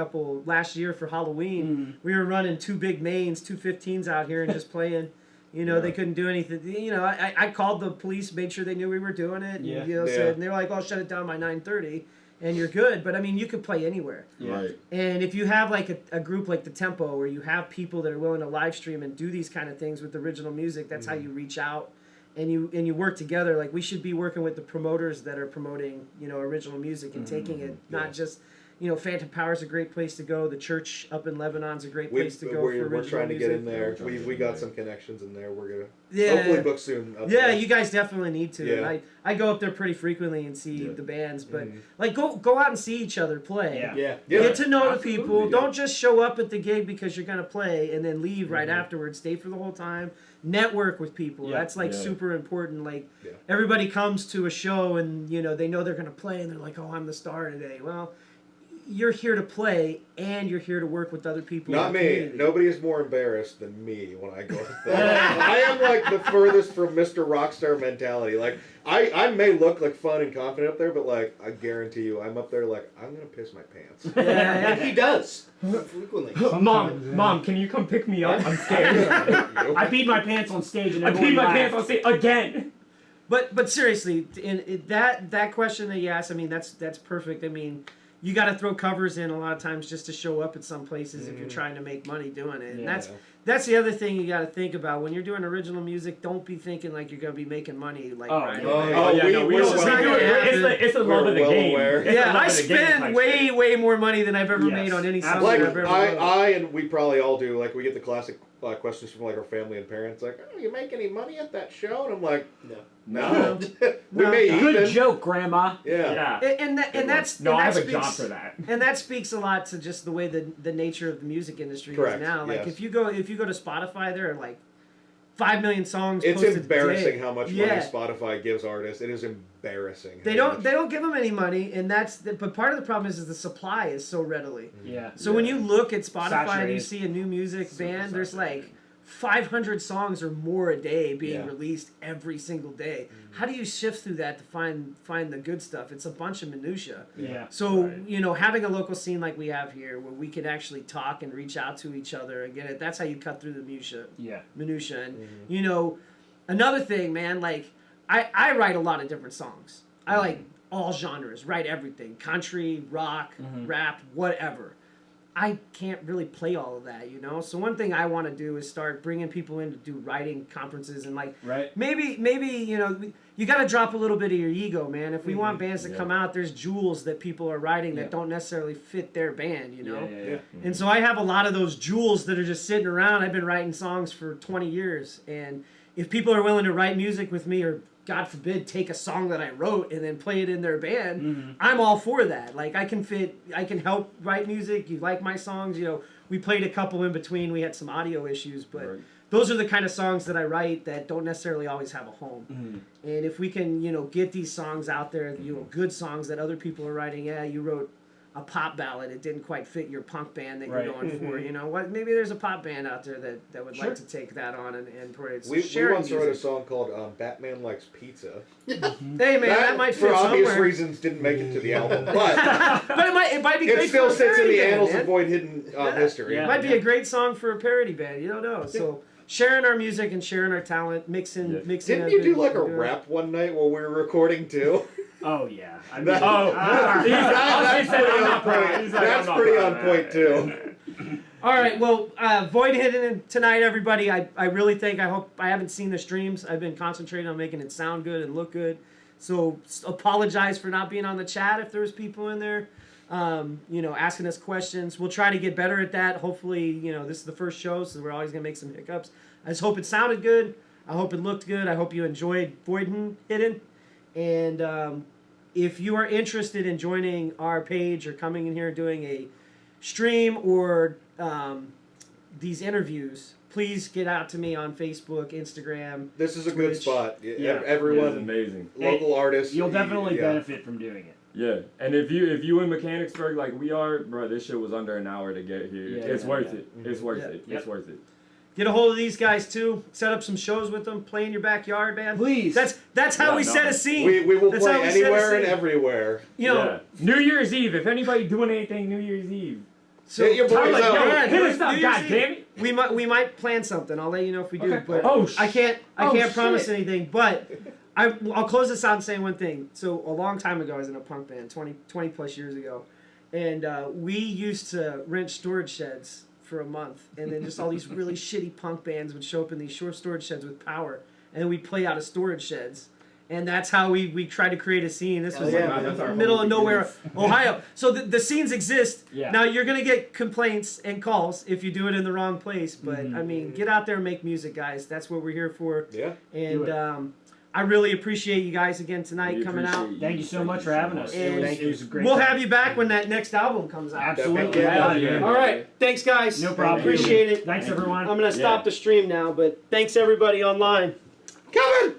last year for Halloween. We were running 2 big mains, 215s out here and just playing. You know, they couldn't do anything. You know, I called the police, made sure they knew we were doing it. And, Yeah. you know, said, and they were like, "Oh, shut it down by 9:30, and you're good." But I mean, you could play anywhere. Right. And if you have like a group like the Tempo, where you have people that are willing to live stream and do these kind of things with original music, that's how you reach out, and you work together. Like, we should be working with the promoters that are promoting, you know, original music and taking it, not just, you know, Phantom Power's a great place to go. The church up in Lebanon's a great place to go for original We're trying to get in music. there. We got some connections in there. We're gonna Yeah. hopefully book soon. Up Yeah, there. you guys definitely need to. Yeah. And I go up there pretty frequently and see the bands, but Mhm. like go out and see each other play. Yeah. Yeah. Get to know Absolutely, the people. yeah. Don't just show up at the gig because you're gonna play and then leave right Mm-hmm. afterwards. Stay for the whole time. Network with people. Yeah. That's like Yeah. super important. Like Yeah. everybody comes to a show and, you know, they know they're gonna play and they're like, "Oh, I'm the star today." Well, you're here to play and you're here to work with other people. Not in the me. community. Nobody is more embarrassed than me when I go up there. I am like the furthest from Mr. Rockstar mentality. Like I may look like fun and confident up there, but like I guarantee you, I'm up there like I'm gonna piss my pants. Yeah, And he does frequently. Sometimes, yeah. Mom, can you come pick me up? I'm scared. I peed my pants on stage and I everyone peed my laughed. pants on stage again. But seriously, in that question that you asked, I mean, that's perfect. I mean, you got to throw covers in a lot of times just to show up at some places if you're trying to make money doing it. And Yeah. that's the other thing you got to think about when you're doing original music. Don't be thinking like you're gonna be making money like Oh, right yeah. away. Oh, yeah, no, we we're don't. well We do aware. it. It's the love We're of the well game. aware. It's the Yeah, love I of the game spend type way shit. way more money than I've ever Yes. made on any song Absolutely. that Like I've ever wrote. I and we probably all do. Like we get the classic questions from like our family and parents, like, "Oh, you make any money at that show?" And I'm like, No. "No, we No. may Good even." joke, Grandma. Yeah. Yeah. And that's No, and I that have a job speaks- for that. And that speaks a lot to just the way the nature of the music industry Correct, is now. Like yes. if you go to Spotify, there are like 5 million songs. It's posted a embarrassing day. how much Yeah. money Spotify gives artists. It is embarrassing. They how don't much- give them any money, and but part of the problem is the supply is so readily. Yeah. So when you look at Spotify and you Saturated. see a new music Super band, there's saturated. like 500 songs or more a day being Yeah. released every single day. How do you shift through that to find the good stuff? It's a bunch of minutia. Yeah. So, Right. you know, having a local scene like we have here where we can actually talk and reach out to each other and get it, that's how you cut through the Yeah. minutia. And, you know, another thing, man, like, I write a lot of different songs. I like all genres, write everything. Country, rock, rap, whatever. I can't really play all of that, you know? So one thing I want to do is start bringing people in to do writing conferences and, like, Right. maybe you know, you got to drop a little bit of your ego, man. If we want bands to come out, there's jewels that people are writing that don't necessarily fit their band, you know? Yeah. And so I have a lot of those jewels that are just sitting around. I've been writing songs for 20 years. And if people are willing to write music with me or, God forbid, take a song that I wrote and then play it in their band, I'm all for that. Like, I can help write music. You like my songs, you know, we played a couple in between. We had some audio issues, but those are the kind of songs that I write that don't necessarily always have a home. And if we can, you know, get these songs out there, you know, good songs that other people are writing, yeah, you wrote a pop ballad, it didn't quite fit your punk band that Right. you're going for, you know what, maybe there's a pop band out there that would like to take that on and parade. So We sharing once wrote a music. song called "Batman Likes Pizza." Hey man, that might fit for obvious somewhere. reasons, didn't make it to the album, but But it might be great it still for a sits in parody the band, annals man. of Voidhidden history. Yeah. It might be a great song for a parody band. You don't know. So sharing our music and sharing our talent, mixing. Didn't you do like a rap one night while we were recording too? Oh yeah. I mean, That- Oh, That's he said, pretty I'm on not proud. point. He's like, That's I'm not pretty proud on of point that. too. All right, well, Voidhidden tonight, everybody. I really think, I hope, I haven't seen the streams. I've been concentrating on making it sound good and look good. So apologize for not being on the chat if there's people in there, asking us questions. We'll try to get better at that. Hopefully, this is the first show, so we're always going to make some hiccups. I just hope it sounded good. I hope it looked good. I hope you enjoyed Voidhidden. And if you are interested in joining our page or coming in here and doing a stream or these interviews, please get out to me on Facebook, Instagram. This is a good Twitch. spot. Yeah. Everyone, It's amazing. local artists. You'll definitely yeah. benefit from doing it. Yeah, and if you in Mechanicsburg like we are, bro, this shit was under an hour to get here. Yeah, It's yeah, worth yeah. it. It's worth Yeah. it. Yep. It's worth it. Get a hold of these guys too. Set up some shows with them. Play in your backyard, man. Please. That's how Yeah, we no. set a scene. We will That's play how we set a anywhere and scene. everywhere. Yeah. New Year's Eve. If anybody doing anything, New Year's Eve. So Hit your boys Tyler, up. yeah, Hit New us up, Year's God Eve. damn it. We might plan something. I'll let you know if we do. Okay. But Oh, I can't shit. promise anything. But I'll close this out and saying one thing. So a long time ago, I was in a punk band, 20 plus years ago, and we used to rent storage sheds for a month, and then just all these really shitty punk bands would show up in these short storage sheds with power, and then we'd play out of storage sheds. And that's how we tried to create a scene. This was yeah, like that's our middle whole of nowhere, beginnings. Ohio. So the scenes exist. Yeah. Now you're gonna get complaints and calls if you do it in the wrong place. But I mean, get out there and make music, guys. That's what we're here for. Yeah. And Do it. I really appreciate you guys again tonight We coming out. appreciate Thank you so much for having us. And It was a great We'll time. have you back when that next album comes out. Absolutely. Definitely. Yeah. All right. Thanks, guys. No problem. Appreciate it. Thanks, everyone. I'm gonna stop the stream now, but thanks everybody online. Coming!